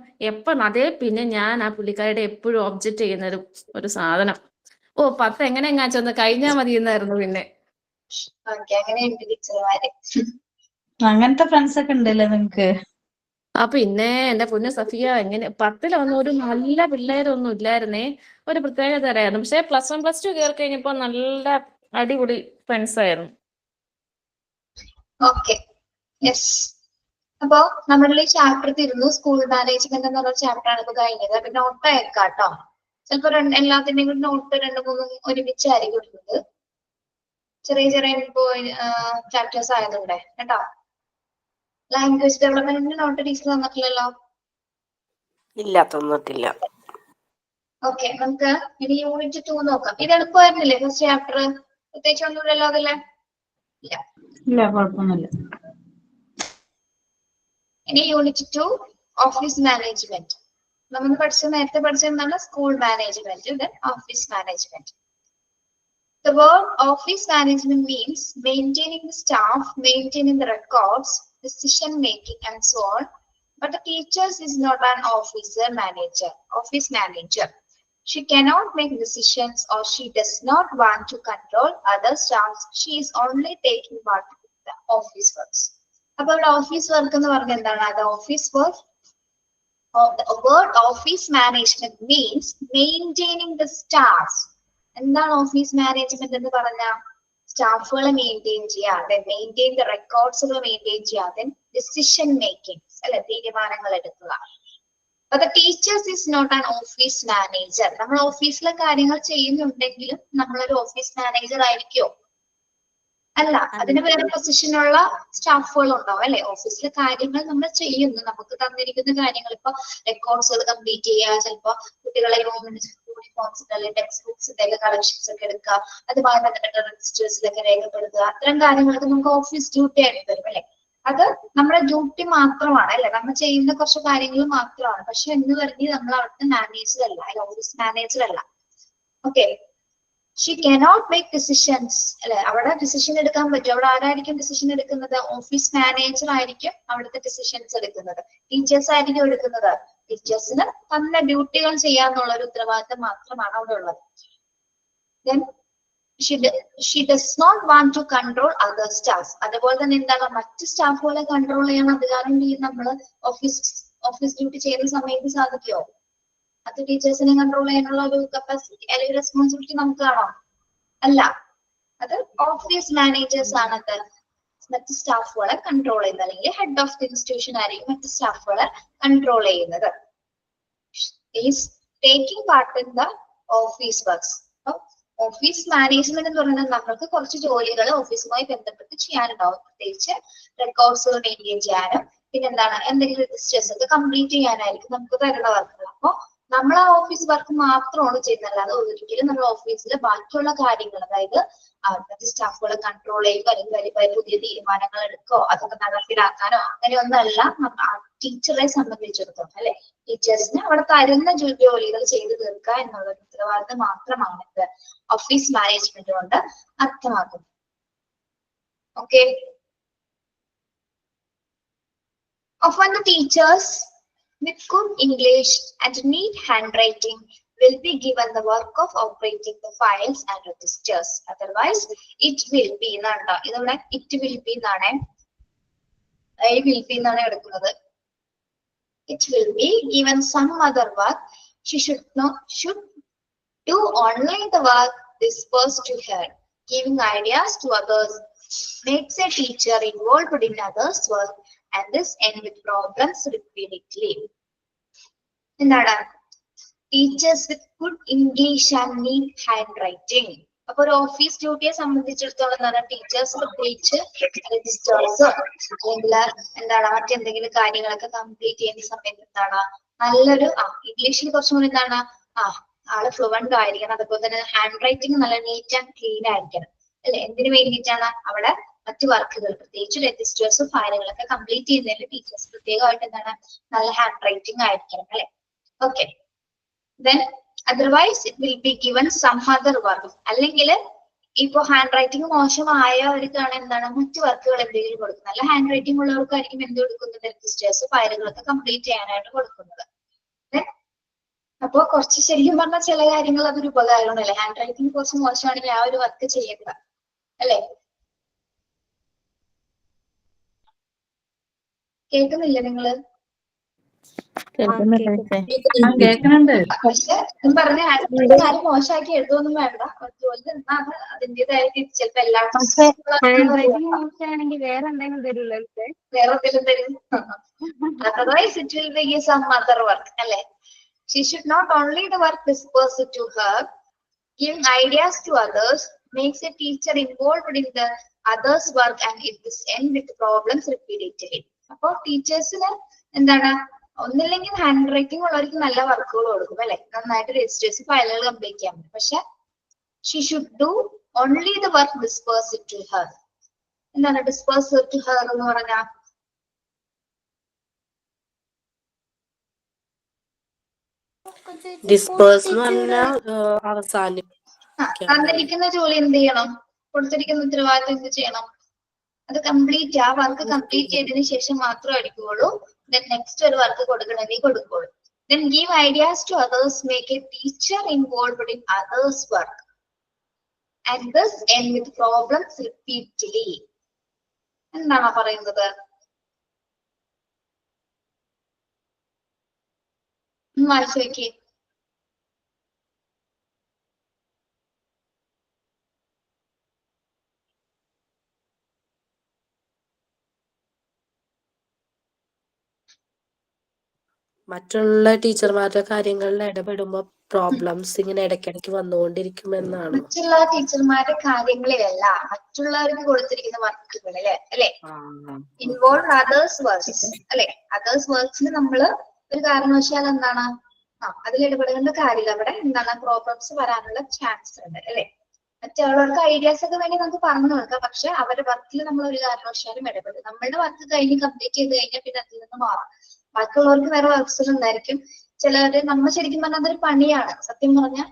അതേ പിന്നെ ഞാൻ ആ പുള്ളിക്കാരുടെ എപ്പോഴും ഒബ്ജക്ട് ചെയ്യുന്ന ഒരു സാധനം. 10 എങ്ങനെയെങ്ങാ ചെന്ന് കഴിഞ്ഞാ മതി എന്നായിരുന്നു. പിന്നെ അങ്ങനത്തെ ഫ്രണ്ട്സ് ഒക്കെ ഉണ്ടല്ലേ നിങ്ങക്ക്? പിന്നെ എന്റെ പൊന്നു സഫിയ, എങ്ങനെ 10ലൊന്നും ഒരു നല്ല പിള്ളേരൊന്നും ഇല്ലായിരുന്നേ, ഒരു പ്രത്യേക തരായിരുന്നു. പക്ഷെ +1 +2 കയറി കഴിഞ്ഞപ്പോ നല്ല അടിപൊളി ഫ്രണ്ട്സ് ആയിരുന്നു. Okay, yes. അപ്പോ നമ്മളുടെ ഈ ചാപ്റ്റർ തീർന്നു. സ്കൂൾ മാനേജ്മെന്റ് എന്നുള്ള ചാപ്റ്റർ ആണ് ഇപ്പൊ കഴിഞ്ഞത്. അപ്പൊ നോട്ട് അയക്കാം കേട്ടോ. ചിലപ്പോ എല്ലാത്തിന്റെയും കൂടി നോട്ട് 2-3 ഒരുമിച്ചായിരിക്കും കൊടുക്കുന്നത്. ചെറിയ ചാപ്റ്റേഴ്സ് ആയതുകൊണ്ട് കേട്ടോ. ലാംഗ്വേജ് ഡെവലപ്മെന്റിന്റെ നോട്ട് ടീച്ചർ തന്നിട്ടില്ലല്ലോ? ഇല്ല, തന്നിട്ടില്ല. ഓക്കെ, നമുക്ക് ഇനി യൂണിറ്റ് 2 നോക്കാം. ഇത് എളുപ്പമായിരുന്നില്ലേ ഫസ്റ്റ് ചാപ്റ്റർ? പ്രത്യേകിച്ച് ഒന്നുമില്ലല്ലോ അതല്ലേ? ഇല്ല. ഇല്ല, കുഴപ്പമൊന്നുമില്ല. ഇനി യൂണിറ്റ് 2 ഓഫീസ് മാനേജ്മെന്റ്. നമ്മൾ നേരത്തെ പഠിച്ച എന്താണ്? School management, then office management. The word office management means maintaining the staff, maintaining the records, decision making, and so on. But the teacher is not an office manager. She cannot make decisions, or she does not want to control other staff. She is only taking part in the office works. About office work എന്ന് പറഞ്ഞാൽ എന്താണ്? The office work, the word office management means maintaining the staff. എന്താണ് office management എന്ന് പറഞ്ഞാൽ? സ്റ്റാഫുകളെ maintain ചെയ്യുക, maintain the റെക്കോർഡ്സുകൾ maintain ചെയ്യുക, ഡിസിഷൻ മേക്കിംഗ് അല്ലെ, തീരുമാനങ്ങൾ എടുക്കുക. അപ്പൊ the teachers is not an office manager. നമ്മൾ ഓഫീസിലെ കാര്യങ്ങൾ ചെയ്യുന്നുണ്ടെങ്കിലും നമ്മളൊരു ഓഫീസ് മാനേജർ ആയിരിക്കുമോ? അല്ല, അതിന് വേറെ പൊസിഷനുള്ള സ്റ്റാഫുകൾ ഉണ്ടാവും അല്ലെ. ഓഫീസിലെ കാര്യങ്ങൾ നമ്മൾ ചെയ്യുന്നു, നമുക്ക് തന്നിരിക്കുന്ന കാര്യങ്ങൾ ഇപ്പൊ റെക്കോർഡ്സുകൾ കംപ്ലീറ്റ് ചെയ്യുക, ചിലപ്പോ കുട്ടികളെ യൂണിഫോംസിന്റെ ടെക്സ്റ്റ് ബുക്സിന്റെ കളക്ഷൻസ് ഒക്കെ എടുക്കുക, അതുമായി ബന്ധപ്പെട്ട രജിസ്റ്റേഴ്സിലൊക്കെ രേഖപ്പെടുത്തുക, അത്തരം കാര്യങ്ങളൊക്കെ നമുക്ക് ഓഫീസ് ഡ്യൂട്ടി ആയിട്ട് വരും അല്ലെ. അത് നമ്മുടെ ഡ്യൂട്ടി മാത്രമാണ് അല്ലെ, നമ്മൾ ചെയ്യുന്ന കുറച്ച് കാര്യങ്ങൾ മാത്രമാണ്. പക്ഷെ എന്ന് പറഞ്ഞ് നമ്മൾ അവിടുത്തെ മാനേജർ അല്ല, ഓഫീസ് മാനേജർ അല്ല. Okay. She cannot make decisions അല്ലെ. അവിടെ ഡിസിഷൻ എടുക്കാൻ പറ്റും. അവിടെ ആരായിരിക്കും ഡിസിഷൻ എടുക്കുന്നത്? ഓഫീസ് മാനേജർ ആയിരിക്കും അവിടുത്തെ ഡിസിഷൻസ് എടുക്കുന്നത്. ടീച്ചേഴ്സ് ആയിരിക്കും എടുക്കുന്നത്. ടീച്ചേഴ്സിന് തന്ന ഡ്യൂട്ടികൾ ചെയ്യാന്നുള്ള ഒരു ഉത്തരവാദിത്തം മാത്രമാണ് അവിടെ ഉള്ളത്. Then she does not want to control other staff. അതുപോലെ തന്നെ എന്താണ്? മറ്റ് സ്റ്റാഫുകളെ കൺട്രോൾ ചെയ്യാൻ അധികാരം നമ്മൾ ഓഫീസ് ഡ്യൂട്ടി ചെയ്യുന്ന സമയത്ത് സാധിക്കുമോ? അത് ടീച്ചേഴ്സിനെ കൺട്രോൾ ചെയ്യാനുള്ള ഒരു കപ്പാസിറ്റി അല്ലെങ്കിൽ റെസ്പോൺസിബിലിറ്റി നമുക്കാണോ? അല്ല, അത് ഓഫീസ് മാനേജേഴ്സ് ആണ് മറ്റ് സ്റ്റാഫുകളെ കൺട്രോൾ ചെയ്യുന്നത്, അല്ലെങ്കിൽ ഹെഡ് ഓഫ് ദി ഇൻസ്റ്റിറ്റ്യൂഷൻ ആയിരിക്കും മറ്റ് സ്റ്റാഫുകളെ കൺട്രോൾ ചെയ്യുന്നത്. Is taking part in the office works. Office management എന്ന് പറയുന്നത് നമ്മൾക്ക് കുറച്ച് ജോലികൾ ഓഫീസുമായി ബന്ധപ്പെട്ട് ചെയ്യാനുണ്ടാവും. പ്രത്യേകിച്ച് റെക്കോർഡ്സുകൾ മെയിൻറ്റെയിൻ ചെയ്യാനും പിന്നെന്താണ് എന്തെങ്കിലും രജിസ്റ്റേഴ്സ് ഒക്കെ കംപ്ലീറ്റ് ചെയ്യാനായിരിക്കും നമുക്ക് തരുന്ന വർക്കുകൾ. അപ്പൊ നമ്മൾ ആ ഓഫീസ് വർക്ക് മാത്രമാണ് ചെയ്യുന്നത്, അല്ലാതെ ഒരിക്കലും നമ്മൾ ഓഫീസിലെ ബാക്കിയുള്ള കാര്യങ്ങൾ, അതായത് മറ്റ് സ്റ്റാഫുകളെ കൺട്രോൾ ചെയ്യുക അല്ലെങ്കിൽ പുതിയ തീരുമാനങ്ങൾ എടുക്കോ അതൊക്കെ നടപ്പിലാക്കാനോ അങ്ങനെയൊന്നല്ല ടീച്ചറെ സംബന്ധിച്ചിടത്തോളം അല്ലെ. ടീച്ചേഴ്സിന് അവിടെ തരുന്ന ജോലികൾ ചെയ്തു തീർക്കുക എന്നുള്ള ഉത്തരവാദിത്തം മാത്രമാണ് ഇത് ഓഫീസ് മാനേജ്മെന്റ് കൊണ്ട് അർത്ഥമാക്കുന്നത്. Okay. Often the teachers with good English and neat handwriting will be given the work of operating the files and registers. Otherwise, it will be nanda. Idavada it will be nane. I will be nane edukkunathu. It will be given some other work. She should do only the work dispersed to her. Giving ideas to others makes a teacher involved in others' work, and this end with problems repeatedly. എന്താണ്? Teachers with good English and NEET hand writing. അപ്പൊ ഒരു office ഡ്യൂട്ടിയെ സംബന്ധിച്ചിടത്തോളം എന്താണ്? Teachers പ്രത്യേകിച്ച് registers അല്ലെങ്കിൽ എന്താണ് മറ്റെന്തെങ്കിലും കാര്യങ്ങളൊക്കെ കംപ്ലീറ്റ് ചെയ്യുന്ന സമയത്ത് എന്താണ് നല്ലൊരു ഇംഗ്ലീഷിൽ കുറച്ചും കൂടി എന്താണ് ആള് ഫ്ലുവന്റ് ആയിരിക്കണം. അതുപോലെ തന്നെ ഹാൻഡ് റൈറ്റിംഗ് നല്ല നീറ്റ് ആൻഡ് ക്ലീൻ ആയിരിക്കണം അല്ലെ. എന്തിനു വേണ്ടിയിട്ടാണ്? അവിടെ മറ്റു വർക്കുകൾ പ്രത്യേകിച്ച് രജിസ്റ്റേഴ്സും ഫയലുകളൊക്കെ കംപ്ലീറ്റ് ചെയ്യുന്നതിൽ ടീച്ചേഴ്സ് പ്രത്യേകമായിട്ട് എന്താണ് നല്ല ഹാൻഡ് റൈറ്റിംഗ് ആയിരിക്കണം അല്ലെ. Okay. Then otherwise it will be given some other work. അല്ലെങ്കിൽ ഇപ്പൊ ഹാൻഡ് റൈറ്റിംഗ് മോശമായവർക്കാണ് എന്താണ് മറ്റു വർക്കുകൾ എന്തെങ്കിലും കൊടുക്കുന്നത്. നല്ല ഹാൻഡ് റൈറ്റിംഗ് ഉള്ളവർക്കായിരിക്കും എന്ത് കൊടുക്കുന്നത്? രജിസ്റ്റേഴ്സ് ഫയലുകളൊക്കെ കംപ്ലീറ്റ് ചെയ്യാനായിട്ട് കൊടുക്കുന്നത്. അപ്പൊ കുറച്ച് ശരിക്കും പറഞ്ഞാൽ ചില കാര്യങ്ങൾ അതൊരു ഉപകാരമല്ലേ. ഹാൻഡ് റൈറ്റിംഗ് കുറച്ച് മോശമാണെങ്കിൽ ആ ഒരു വർക്ക് ചെയ്യണ്ട അല്ലെ. കേൾക്കുന്നില്ല നിങ്ങള്? കേൾക്കുന്നുണ്ട്. പക്ഷെ പറഞ്ഞ ആരും മോശമാക്കി എഴുതൊന്നും വേണ്ട. ജോലി നിന്നാണ് അതിൻ്റെതായ ചിലപ്പോ എല്ലാവർക്കും വേറെ എന്തെങ്കിലും തരുമല്ലോ? വേറെ എന്തെങ്കിലും തരും. Otherwise it will be some other work അല്ലെ. She should not only the work dispersed to her, giving ideas to others makes a teacher involved in the others' work, and it is end with problems repeatedly. അപ്പൊ ടീച്ചേഴ്സിന് എന്താണ് ഒന്നില്ലെങ്കിൽ hand writing ഉള്ളവർക്ക് നല്ല വർക്കുകൾ കൊടുക്കും അല്ലെ. നന്നായിട്ട് രജിസ്റ്റേഴ്സ് ഫയലുകൾ കംപ്ലീറ്റ് ചെയ്യാൻ പറ്റും. പക്ഷെ she should do only the work dispersed to her. എന്താണ് dispersed to her എന്ന് പറഞ്ഞാ? ഡിസ്പേഴ്സ് എന്ന് പറഞ്ഞാൽ അവസാനിപ്പിക്കണം. തന്നിരിക്കുന്ന ജോലി എന്ത് ചെയ്യണം? കൊടുത്തിരിക്കുന്ന ഉത്തരവാദിത്വം എന്ത് ചെയ്യണം? അത് കംപ്ലീറ്റ്, ആ വർക്ക് കംപ്ലീറ്റ് ചെയ്തതിനു ശേഷം മാത്രമേ അടിക്കുകയുള്ളൂ. Then next ഒരു വർക്ക് കൊടുക്കണമെങ്കിൽ കൊടുക്കുകയുള്ളൂ. Then give ideas to others, make a teacher involved in others' work. And thus end with problems repeatedly. എന്താണ് പറയുന്നത്? വായിച്ചു നോക്കി. മറ്റുള്ള ടീച്ചർമാരുടെ കാര്യങ്ങളിൽ ഇടപെടുമ്പോ പ്രോബ്ലംസ് ഇങ്ങനെ ഇടയ്ക്കിടയ്ക്ക് വന്നുകൊണ്ടിരിക്കുമെന്നാണ്. മറ്റുള്ള ടീച്ചർമാരുടെ കാര്യങ്ങളിലല്ല, മറ്റുള്ളവർക്ക് കൊടുത്തിരിക്കുന്ന വർക്കുകളില് അല്ലെ? ഇൻവോൾവ് അതേഴ്സ് വർക്ക്സ് അല്ലെ? അതേഴ്സ് വർക്ക്സിന് നമ്മള് ഒരു കാരണവശാൽ എന്താണ് അതിൽ ഇടപെടേണ്ട കാര്യമില്ല. അവിടെ എന്താണ് പ്രോബ്ലംസ് വരാനുള്ള ചാൻസ് ഉണ്ട് അല്ലെ? മറ്റുള്ളവർക്ക് ഐഡിയാസ് ഒക്കെ വേണ്ടി നമുക്ക് പറഞ്ഞു കൊടുക്കാം, പക്ഷെ അവരുടെ വർക്കിൽ നമ്മൾ ഒരു കാരണവശാലും ഇടപെടും. നമ്മളുടെ വർക്ക് കഴിഞ്ഞ് കംപ്ലീറ്റ് ചെയ്ത് കഴിഞ്ഞാൽ പിന്നെ അതിൽ നിന്ന് മാറാം. ബാക്കിയുള്ളവർക്ക് വേറെ വർക്ക്സ് ഉണ്ടായിരിക്കും. ചിലവര് നമ്മൾ ശരിക്കും പറഞ്ഞാൽ അതൊരു പണിയാണ്. സത്യം പറഞ്ഞാൽ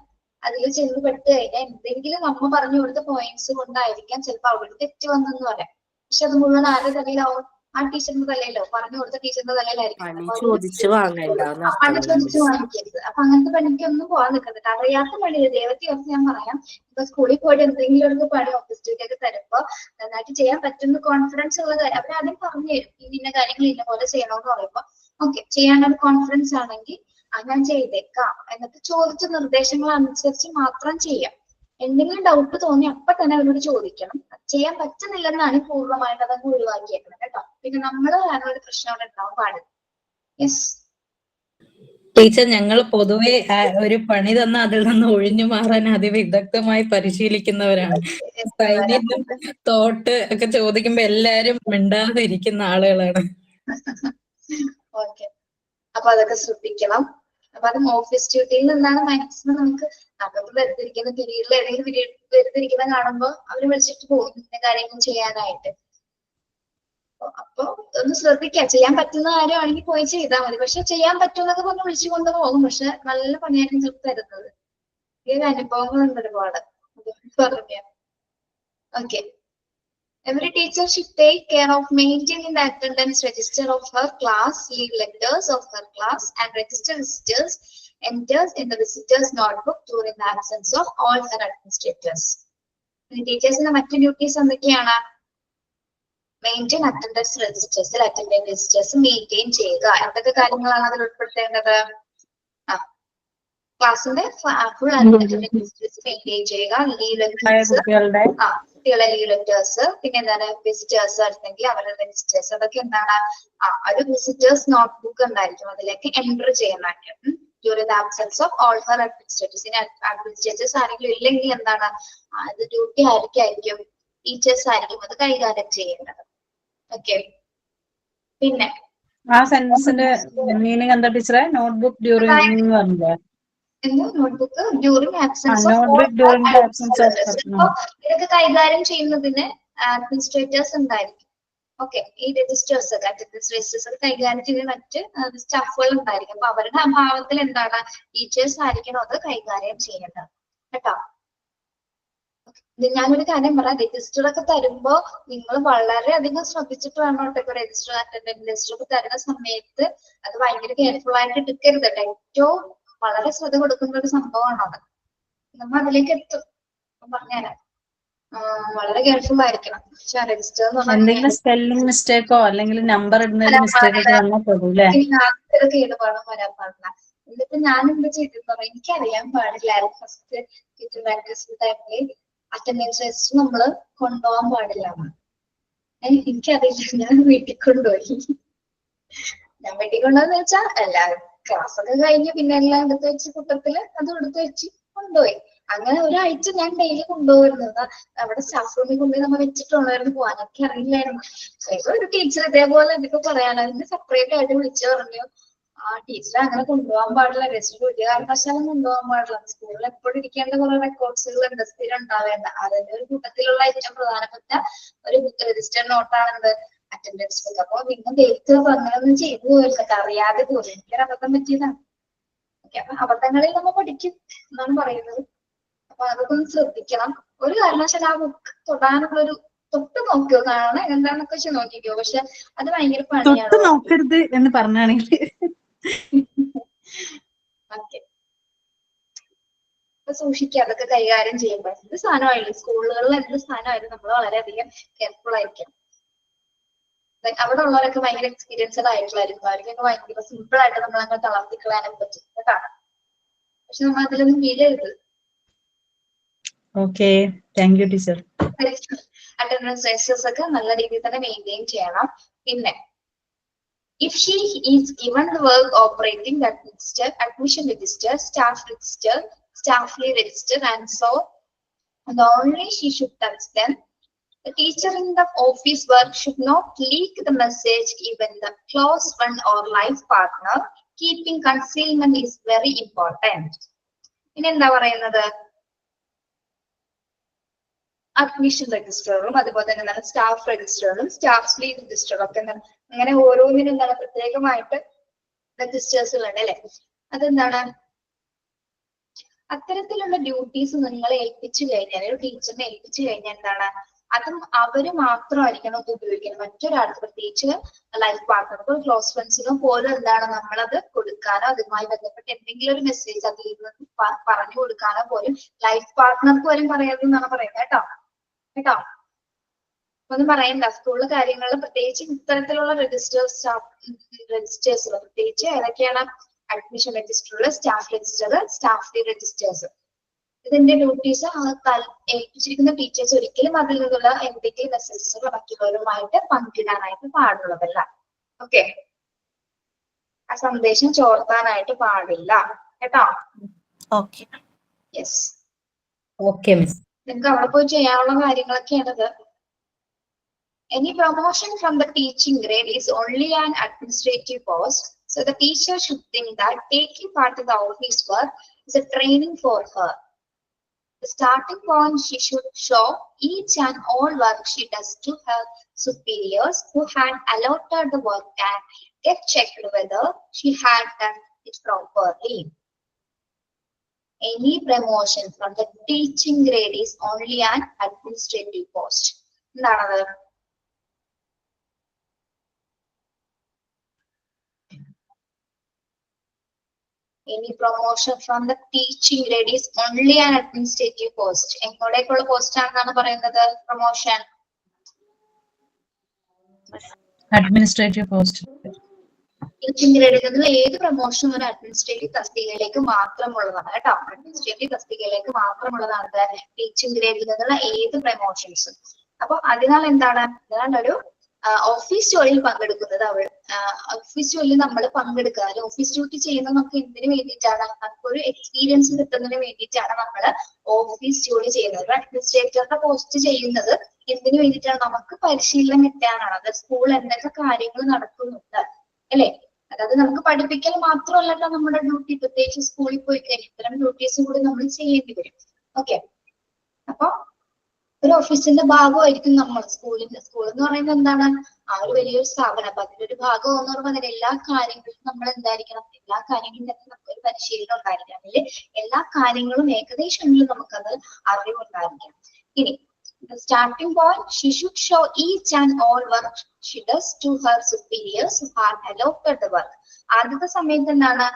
അതിൽ ചെന്ന് പെട്ട് കഴിഞ്ഞാൽ എന്തെങ്കിലും നമ്മൾ പറഞ്ഞു കൊടുത്ത പോയിന്റ്സ് കൊണ്ടായിരിക്കാം ചിലപ്പോൾ അവിടെ തെറ്റ് വന്നെന്ന് പറയാം. പക്ഷെ അത് മുഴുവൻ ആരുടെ തലയിലാവും? ആ ടീച്ചറിന്റെ തലയിലോ പറഞ്ഞു കൊടുത്ത ടീച്ചറിന്റെ തലയിലായിരിക്കും. പണി ചോദിച്ചു വാങ്ങണ്ട. പണി ചോദിച്ചു വാങ്ങിക്കരുത്. അപ്പൊ അങ്ങനത്തെ പണിക്കൊന്നും പോകാൻ നിൽക്കുന്നുണ്ട്. അറിയാത്ത പണി ദൈവത്തെ ഓർത്ത് ഞാൻ പറയാം. ഇപ്പൊ സ്കൂളിൽ പോയിട്ട് എന്തെങ്കിലും ഒരു പണി ഓഫീസിലേക്കൊക്കെ തരുമ്പോ നന്നായിട്ട് ചെയ്യാൻ പറ്റുന്ന കോൺഫിഡൻസ് ഉള്ള കാര്യം അവരാദ്യം പറഞ്ഞു തരും. ഇന്ന കാര്യങ്ങൾ ഇന്ന പോലെ ചെയ്യണമെന്ന് പറയുമ്പോ ഓക്കെ ചെയ്യാനൊരു കോൺഫിഡൻസ് ആണെങ്കിൽ ഞാൻ ചെയ്തേക്കാം എന്നിട്ട് ചോദിച്ച നിർദ്ദേശങ്ങൾ അനുസരിച്ച് മാത്രം ചെയ്യാം. എന്തെങ്കിലും ഡൗട്ട് തോന്നി അപ്പൊ തന്നെ അവരോട് ചോദിക്കണം. ചെയ്യാൻ പറ്റുന്നില്ലെന്നാണ് പൂർണ്ണമായിട്ട് അതങ്ങ് ഒഴിവാക്കിയേക്കണം കേട്ടോ. പിന്നെ നമ്മള് കാരണം ഒരു പ്രശ്നം അവിടെ ഉണ്ടാവാൻ പാടില്ല. യെസ് ടീച്ചർ, ഞങ്ങൾ പൊതുവെ ഒരു പണി തന്ന അതിൽ നിന്ന് ഒഴിഞ്ഞു മാറാൻ അതിവിദഗ്ധമായി പരിശീലിക്കുന്നവരാണ്. സൈന്യം തോട്ട് ഒക്കെ ചോദിക്കുമ്പോ എല്ലാരും മിണ്ടാതെ ഇരിക്കുന്ന ആളുകളാണ്. ഓക്കെ, അപ്പൊ അതൊക്കെ ശ്രദ്ധിക്കണം. അപ്പൊ അത് ഓഫീസ് ഡ്യൂട്ടിയിൽ നിന്നാണ് മാക്സിമം നമുക്ക് അകത്ത് വരുത്തിരിക്കുന്ന പിരീഡിൽ ഏതെങ്കിലും വരുത്തിരിക്കുന്ന കാണുമ്പോ അവര് വിളിച്ചിട്ട് പോകും ഇന്ന കാര്യങ്ങൾ ചെയ്യാനായിട്ട്. അപ്പൊ ഒന്ന് ശ്രദ്ധിക്കാം. ചെയ്യാൻ പറ്റുന്ന കാര്യമാണെങ്കിൽ പോയി ചെയ്താൽ മതി. പക്ഷെ ചെയ്യാൻ പറ്റുന്നൊക്കെ പറഞ്ഞ് വിളിച്ചുകൊണ്ട് പോകും. പക്ഷെ നല്ല പണിയായിരിക്കും ചിലപ്പോൾ തരുന്നത്. ഈ അനുഭവങ്ങളുണ്ട് ഒരുപാട്. പറഞ്ഞു okay. Every teacher should take care of maintaining the attendance register of her class, leave letters of her class, and register visitors enters in the visitors notebook during the absence of all her administrators. ടീച്ചേഴ്സിന്റെ മറ്റു duties maintain? Attendance അറ്റൻഡൻസ് രജിസ്റ്റേഴ്സിൽ attendance registers maintain ചെയ്യുക. എന്തൊക്കെ കാര്യങ്ങളാണ് അതിൽ ഉൾപ്പെടുത്തേണ്ടത്? ക്ലാസ്സിന്റെ ഫുൾ അറ്റൻഡൻസ് രജിസ്റ്റേഴ്സ് മെയിൻറ്റെയിൻ ചെയ്യുക. ലീവ് ലെറ്റേഴ്സ്, കുട്ടികളെ ലീവ് ലെറ്റേഴ്സ്, പിന്നെ എന്താണ് വിസിറ്റേഴ്സ് അല്ലെങ്കിൽ അവരുടെ രജിസ്റ്റേഴ്സ്, അതൊക്കെ എന്താണ് ഒരു വിസിറ്റേഴ്സ് നോട്ട്ബുക്ക് ഉണ്ടായിരിക്കും. അതിലേക്ക് എൻറ്റർ ചെയ്യാനായിട്ട് during the absence of all Har administrators. ഇനി അഡ്മിനിസ്ട്രേറ്റേഴ്സ് ആരെങ്കിലും ഇല്ലെങ്കിൽ എന്താണ് അത് ഡ്യൂട്ടി ആയിരിക്കും ടീച്ചേഴ്സ് ആയിരിക്കും അത് കൈകാര്യം ചെയ്യേണ്ടത്. ഓക്കെ. പിന്നെ ആ സെന്റൻസിന്റെ മീനിങ് എന്താ ടീച്ചറെ? നോട്ട്ബുക്ക് ഡ്യൂറിംഗ് പറഞ്ഞില്ലേ? നോട്ട്ബുക്ക് ഡ്യൂറിംഗ് ആബ്സെൻസ് ഇതൊക്കെ കൈകാര്യം ചെയ്യുന്നതിന് അഡ്മിനിസ്ട്രേറ്റേഴ്സ് ഉണ്ടായിരിക്കും. ഓക്കെ. ഈ രജിസ്റ്റേഴ്സ് അറ്റൻഡൻസ് രജിസ്റ്റേഴ്സ് കൈകാര്യം ചെയ്യുന്ന മറ്റ് സ്റ്റാഫുകൾ ഉണ്ടായിരിക്കും. അപ്പൊ അവരുടെ അഭാവത്തിൽ എന്താണ് ടീച്ചേഴ്സ് ആയിരിക്കണം അത് കൈകാര്യം ചെയ്യേണ്ടത് കേട്ടോ. ഞാനൊരു കാര്യം പറയാം. രജിസ്റ്റർ ഒക്കെ തരുമ്പോ നിങ്ങൾ വളരെയധികം ശ്രദ്ധിച്ചിട്ട് വേണം കേട്ടോ. രജിസ്റ്റർ അറ്റൻഡൻസ് രജിസ്റ്റർ ഒക്കെ തരുന്ന സമയത്ത് അത് ഭയങ്കര കെയർഫുൾ ആയിട്ട് എടുക്കരുത് കേട്ടോ. ഏറ്റവും വളരെ ശ്രദ്ധ കൊടുക്കുന്ന ഒരു സംഭവമാണ് അത്. നമ്മൾ അതിലേക്ക് എത്തും. പറഞ്ഞുതരാം. വളരെ കെയർഫുൾ ആയിരിക്കണം. രജിസ്റ്റർ എന്തെങ്കിലും സ്പെല്ലിംഗ് മിസ്റ്റേക്കോ അല്ലെങ്കിൽ നമ്പർ ഇടുന്നതിൽ മിസ്റ്റേക്ക് ഒക്കെ വന്നാൽ പെടൂല്ലേ? കേടുപാടും വരാൻ പാടില്ല. എന്നിട്ട് ഞാൻ എന്താ ചെയ്തിരുന്നോ എനിക്കറിയാൻ പാടില്ലായിരുന്നു ഫസ്റ്റ് ടൈമില് അറ്റൻഡൻസ് രജിസ്റ്റർ നമ്മള് കൊണ്ടുപോകാൻ പാടില്ല. എനിക്കറിയില്ല. ഞാൻ വീട്ടിൽ കൊണ്ടുപോയി. ഞാൻ വീട്ടിൽ കൊണ്ടുപോയെന്ന് വെച്ചാൽ എല്ലാവരും ക്ലാസ് ഒക്കെ കഴിഞ്ഞ് പിന്നെ എല്ലാം എടുത്ത് വെച്ച് കൂട്ടത്തില് അതും എടുത്ത് വെച്ച് കൊണ്ടുപോയി. അങ്ങനെ ഒരാഴ്ച ഞാൻ ഡെയിലി കൊണ്ടുപോയിരുന്നത് അവിടെ സ്റ്റാഫ് റൂമിൽ കൊണ്ടുപോയി നമ്മൾ വെച്ചിട്ടുള്ളായിരുന്നു. പോകാനൊക്കെ അറിയില്ലായിരുന്നു. ഒരു ടീച്ചർ ഇതേപോലെ എന്തൊക്കെ പറയാനോ അതിന് സെപ്പറേറ്റ് ആയിട്ട് വിളിച്ചു പറഞ്ഞു ആ ടീച്ചർ അങ്ങനെ കൊണ്ടുപോകാൻ പാടില്ല, രജിസ്റ്റർ ഒരു കാരണവശാലും കൊണ്ടുപോകാൻ പാടില്ല. സ്കൂളിൽ എപ്പോഴും ഇരിക്കേണ്ട കുറെ റെക്കോർഡ്സുകൾ ഉണ്ട്, സ്ഥിരം ഉണ്ടാവേണ്ട. അതിന്റെ ഒരു കൂട്ടത്തിലുള്ള ഏറ്റവും പ്രധാനപ്പെട്ട ഒരു രജിസ്റ്റർ നോട്ടാണെന്ത്, അറ്റൻഡൻസ് ബുക്ക്. അപ്പൊ നിങ്ങൾ ദൈവത്തെ അങ്ങനെയൊന്നും ചെയ്തു പോയില്ല, അറിയാതെ പോലും. എനിക്കൊരു അബദ്ധം പറ്റിയതാണ്. ഓക്കെ, അപ്പൊ അബദ്ധങ്ങളിൽ നമ്മൾ പഠിക്കും എന്നാണ് പറയുന്നത്. അപ്പൊ അതൊക്കെ ഒന്ന് ശ്രദ്ധിക്കണം. ഒരു കാരണവശാലും ആ ബുക്ക് തൊടാനുള്ളൊരു തൊട്ട് നോക്കിയോ, കാണാൻ എന്താണെന്നൊക്കെ വെച്ച് നോക്കിക്കോ. പക്ഷെ അത് ഭയങ്കര തൊട്ട് പണിയാണ്. നോക്കരുത് എന്ന് പറഞ്ഞാണെങ്കിൽ ഓക്കെ, അപ്പൊ സൂക്ഷിക്കുക അതൊക്കെ കൈകാര്യം ചെയ്യുമ്പോൾ. എന്ത് സാധനമായാലും സ്കൂളുകളിൽ എന്ത് സാധനമായാലും നമ്മൾ വളരെയധികം കെയർഫുൾ ആയിരിക്കണം. അവിടെ ഉള്ളവരൊക്കെ ഭയങ്കര എക്സ്പീരിയൻസ്ഡ് ആയിട്ടുള്ളായിരിക്കും. അവർക്കൊക്കെ ഭയങ്കര സിമ്പിൾ ആയിട്ട് നമ്മൾ അങ്ങനെ തളർത്തിക്കളയാനും പറ്റും കേട്ടോ. പക്ഷെ നമ്മൾ അതിലൊന്നും വീഴരുത്. Okay, thank you teacher. Attendance registers ഒക്കെ നല്ല രീതിയിൽ തന്നെ മെയിൻറ്റെയിൻ ചെയ്യണം. പിന്നെ if she is given the work operating that register, admission register, staff register, staffly register, and so and only she should touch them. The teacher in the office work should not leak the message even the close friend or life partner. Keeping concealment is very important. ഇനി എന്താ പറയുന്നത്, admission രജിസ്റ്ററും അതുപോലെ തന്നെ എന്താണ് staff രജിസ്റ്ററും staff leave രജിസ്റ്ററും ഒക്കെ എന്താണ് അങ്ങനെ ഓരോന്നിനും എന്താണ് പ്രത്യേകമായിട്ട് രജിസ്റ്റേഴ്സുകൾ ഉണ്ട് അല്ലെ. അതെന്താണ്, അത്തരത്തിലുള്ള ഡ്യൂട്ടീസ് നിങ്ങളെ ഏൽപ്പിച്ചു കഴിഞ്ഞാൽ, ഒരു ടീച്ചറിനെ ഏൽപ്പിച്ചു കഴിഞ്ഞാൽ എന്താണ്, അതും അവര് മാത്രമായിരിക്കണം അത് ഉപയോഗിക്കുന്നത്. മറ്റൊരാൾക്ക്, പ്രത്യേകിച്ച് ലൈഫ് പാർട്ട്ണർക്കോ ക്ലോസ് ഫ്രണ്ട്സിനോ പോലും എന്താണ് നമ്മളത് കൊടുക്കാനോ അതുമായി ബന്ധപ്പെട്ട് എന്തെങ്കിലും ഒരു മെസ്സേജ് അതിൽ നിന്ന് പറഞ്ഞു കൊടുക്കാനോ പോലും ലൈഫ് പാർട്ട്ണർക്ക് പോലും പറയരുതെന്നാണ് പറയുന്നത് കേട്ടോ. കേട്ടോ, ഒന്നും പറയണ്ട. സ്കൂളിലെ കാര്യങ്ങളിൽ പ്രത്യേകിച്ച് ഇത്തരത്തിലുള്ള രജിസ്റ്റേഴ്സ് പ്രത്യേകിച്ച് ഏതൊക്കെയാണ്, admission register, staff register, staff registers. ഇതിന്റെ ഡ്യൂട്ടീസ് ഏൽപ്പിച്ചിരിക്കുന്ന ടീച്ചേഴ്സ് ഒരിക്കലും അതിൽ നിന്നുള്ള എന്തെങ്കിലും മെസ്സേജസ് മറ്റുള്ളവരുമായിട്ട് പങ്കിടാനായിട്ട് പാടുള്ളതല്ല. ഓക്കെ, ആ സന്ദേശം ചോർത്താനായിട്ട് പാടില്ല കേട്ടോ. Okay, yes, okay miss. നിങ്ങൾക്ക് അവിടെ പോയി ചെയ്യാനുള്ള കാര്യങ്ങളൊക്കെയാണത്. Any promotion from the teaching grade is only an administrative post, so the teacher should think that taking part in the office work is a training for her. The starting point, she should show each and all work she does to her superiors who had allotted the work and get checked whether she had done it properly. Any promotion from the teaching grade is only an administrative post. എന്താണ് Any promotion from the teaching grade is only an administrative post. എങ്ങോട്ടേക്കുള്ള post ആണെന്നാണ് പറയുന്നത് promotion? Administrative post. Teaching ഗ്രേഡിൽ നിന്നുള്ള ഏത് promotion ഒരു administrative തസ്തികയിലേക്ക് മാത്രമുള്ളതാണ് കേട്ടോ. അഡ്മിനിസ്ട്രേറ്റീവ് തസ്തികയിലേക്ക് മാത്രമുള്ളതാണ് ടീച്ചിങ് ഗ്രേഡിൽ നിന്നുള്ള ഏത് പ്രൊമോഷൻസും. അപ്പൊ അതിനാൽ എന്താണ്, അതാണ് ഒരു ഓഫീസ് ജോലിയിൽ പങ്കെടുക്കുന്നത്. ഓഫീസ് ജോലിയിൽ നമ്മൾ പങ്കെടുക്കുക, അല്ലെങ്കിൽ ഓഫീസ് ഡ്യൂട്ടി ചെയ്യുന്നത് നമുക്ക് എന്തിനു വേണ്ടിയിട്ടാണ്, നമുക്കൊരു എക്സ്പീരിയൻസ് കിട്ടുന്നതിന് വേണ്ടിയിട്ടാണ് നമ്മൾ ഓഫീസ് ജോലി ചെയ്യുന്നത്. ഒരു അഡ്മിനിസ്ട്രേറ്ററുടെ പോസ്റ്റ് ചെയ്യുന്നത് എന്തിനു വേണ്ടിയിട്ടാണ്, നമുക്ക് പരിശീലനം കിട്ടാനാണ്. അത് സ്കൂളിൽ എന്തൊക്കെ കാര്യങ്ങൾ നടക്കുന്നുണ്ട് അല്ലെ. അതായത് നമുക്ക് പഠിപ്പിക്കൽ മാത്രമല്ല നമ്മുടെ ഡ്യൂട്ടി, പ്രത്യേകിച്ച് സ്കൂളിൽ പോയി കഴിഞ്ഞാൽ ഇത്തരം ഡ്യൂട്ടീസും കൂടി നമ്മൾ ചെയ്യേണ്ടി വരും. ഓക്കെ, അപ്പൊ ഒരു ഓഫീസിന്റെ ഭാഗമായിരിക്കും നമ്മൾ. സ്കൂൾ എന്ന് പറയുന്നത് എന്താണ്, ആ ഒരു വലിയൊരു സ്ഥാപനം. അപ്പൊ അതിന്റെ ഒരു ഭാഗം എന്ന് പറയുമ്പോൾ അതിന്റെ എല്ലാ കാര്യങ്ങളിലും നമ്മൾ എന്തായിരിക്കണം, എല്ലാ കാര്യങ്ങളിലും നമുക്കൊരു പരിശീലനം ഉണ്ടായിരിക്കണം. അതിൽ എല്ലാ കാര്യങ്ങളും ഏകദേശമെങ്കിലും നമുക്കത് അറിവുണ്ടായിരിക്കണം. ഇനി starting point, she should show each and all work she does to her superiors who are allotted the work. ആദ്യത്തെ സമയത്ത് എന്താണ്,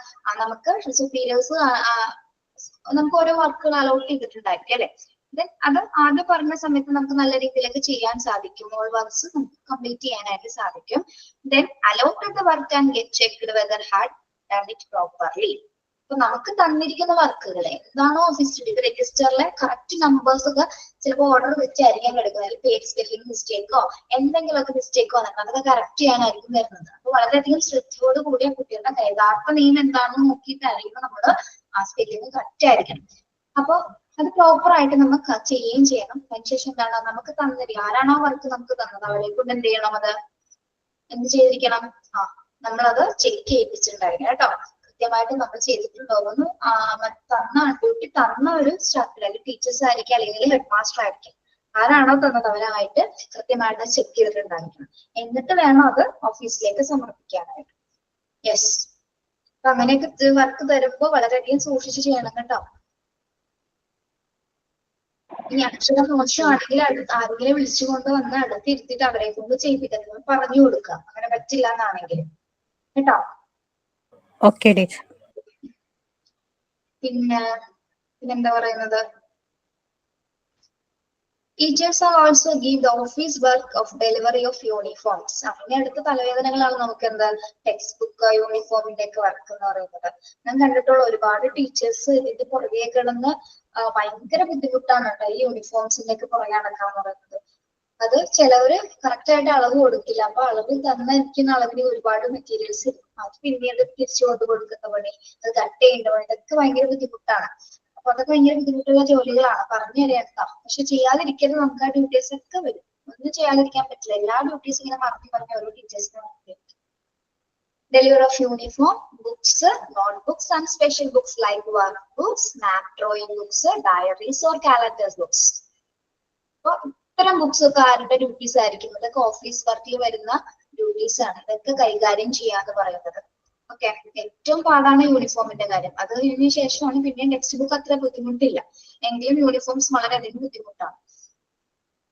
നമുക്ക് superiors നമുക്ക് ഓരോ വർക്കുകൾ അലോട്ട് ചെയ്തിട്ടുണ്ടായിരിക്കും അല്ലെ. ദെൻ അത് ആദ്യം പറഞ്ഞ സമയത്ത് നമുക്ക് നല്ല രീതിയിലൊക്കെ ചെയ്യാൻ സാധിക്കും, ഓൾ വർക്ക്സ് നമുക്ക് കംപ്ലീറ്റ് ചെയ്യാനായിട്ട് സാധിക്കും. Then allotted the work and get checked whether had done it properly. അപ്പൊ നമുക്ക് തന്നിരിക്കുന്ന വർക്കുകൾ എന്താണോ ഓഫീസ് ഡ്യൂട്ടി രജിസ്റ്ററിലെ കറക്റ്റ് നമ്പേഴ്സ് ഒക്കെ ചിലപ്പോൾ ഓർഡർ വെച്ചായിരിക്കും കിടക്കുന്നത്. അതിൽ പേര് സ്പെല്ലിംഗ് മിസ്റ്റേക്കോ എന്തെങ്കിലുമൊക്കെ മിസ്റ്റേക്കോ അതൊക്കെ കറക്റ്റ് ചെയ്യാനായിരിക്കും വരുന്നത്. അപ്പൊ വളരെയധികം ശ്രദ്ധയോട് കൂടിയ കുട്ടികളുടെ യഥാർത്ഥ നെയിം എന്താണെന്ന് നോക്കിയിട്ടായിരിക്കും നമ്മൾ ആ സ്പെല്ലിംഗ് കറക്റ്റ് ആയിരിക്കണം. അപ്പൊ അത് പ്രോപ്പർ ആയിട്ട് നമുക്ക് ചെയ്യുകയും ചെയ്യണം. അതിനുശേഷം എന്താണ്, നമുക്ക് തന്നത് ആരാണോ വർക്ക് നമുക്ക് തന്നത് അവരെ കൊണ്ട് എന്ത് ചെയ്യണം, അത് എന്ത് ചെയ്തിരിക്കണം, നമ്മളത് ചെക്ക് ചെയ്യിപ്പിച്ചിട്ടുണ്ടായിരുന്നു കേട്ടോ. കൃത്യമായിട്ട് നമ്മൾ ചെയ്തിട്ടുണ്ടോ എന്ന് ഡ്യൂട്ടി തന്ന ഒരു സ്റ്റാഫ് അല്ലെങ്കിൽ ടീച്ചേഴ്സ് ആയിരിക്കും അല്ലെങ്കിൽ ഹെഡ് മാസ്റ്റർ ആയിരിക്കും, ആരാണോ തന്നത് അവരായിട്ട് കൃത്യമായിട്ട് ചെക്ക് ചെയ്തിട്ടുണ്ടായിരിക്കണം. എന്നിട്ട് വേണം അത് ഓഫീസിലേക്ക് സമർപ്പിക്കാനായിട്ട്. യെസ്, അപ്പൊ അങ്ങനെയൊക്കെ വർക്ക് തരുമ്പോ വളരെയധികം സൂക്ഷിച്ച് ചെയ്യണം കേട്ടോ. ഇനി അക്ഷരം മോശമാണെങ്കിൽ ആരെങ്കിലും വിളിച്ചുകൊണ്ട് വന്ന് അടുത്തിരുത്തിട്ട് അവരെ കൊണ്ട് ചെയ്യിപ്പിക്കുന്നത് പറഞ്ഞു കൊടുക്കുക, അങ്ങനെ പറ്റില്ല എന്നാണെങ്കിൽ കേട്ടോ. Okay teacher. പിന്നെന്താ പറയുന്നത്, Teachers are also give the office work of delivery of uniforms. അങ്ങനെ അടുത്ത തലവേദനകളാണ് നമുക്ക് എന്താ ടെക്സ്റ്റ് ബുക്ക് യൂണിഫോമിന്റെ ഒക്കെ വർക്ക് എന്ന് പറയുന്നത്. ഞാൻ കണ്ടിട്ടുള്ള ഒരുപാട് ടീച്ചേഴ്സ് ഇതിന്റെ പുറകെ കിടന്ന് ഭയങ്കര ബുദ്ധിമുട്ടാണ് കേട്ടോ ഈ യൂണിഫോംസിന്റെ ഒക്കെ പുറകെ നടക്കാന്ന് പറയുന്നത്. അത് ചിലവര് കറക്റ്റ് ആയിട്ട് അളവ് കൊടുക്കില്ല, അപ്പൊ അളവ് തന്നിരിക്കുന്ന അളവിന് ഒരുപാട് മെറ്റീരിയൽസ് അത് പിന്നീട് തിരിച്ചു കൊണ്ട് കൊടുക്കുന്ന പണി, അത് കട്ട് ചെയ്യേണ്ട പണി, ഇതൊക്കെ ഭയങ്കര ബുദ്ധിമുട്ടാണ്. അപ്പൊ അതൊക്കെ ഭയങ്കര ബുദ്ധിമുട്ടുള്ള ജോലികളാണ്, പറഞ്ഞു തരാം. പക്ഷെ ചെയ്യാതിരിക്കരുത്, നമുക്ക് ആ ഡ്യൂട്ടീസ് ഒക്കെ വരും. ഒന്നും ചെയ്യാതിരിക്കാൻ പറ്റില്ല, എല്ലാ ഡ്യൂട്ടീസ് ഇങ്ങനെ പറഞ്ഞ് ഓരോ ടീച്ചേഴ്സിന്. Delivery of uniform, books, notebooks and special books like work books, map drawing books, diaries or calendars books. അപ്പൊ ഇത്തരം ബുക്സ് ഒക്കെ ആരുടെ ഡ്യൂട്ടീസ് ആയിരിക്കും? ഇതൊക്കെ ഓഫീസ് വർക്കിൽ വരുന്ന ഡ്യൂട്ടീസ് ആണ്, ഇതൊക്കെ കൈകാര്യം ചെയ്യാന്ന് പറയുന്നത്. ഓക്കെ, ഏറ്റവും പാടാണ് യൂണിഫോമിന്റെ കാര്യം. അത് കഴിഞ്ഞ ശേഷമാണ് പിന്നെ ടെക്സ്റ്റ് ബുക്ക് അത്ര ബുദ്ധിമുട്ടില്ല, എങ്കിലും യൂണിഫോംസ് വളരെയധികം ബുദ്ധിമുട്ടാണ്.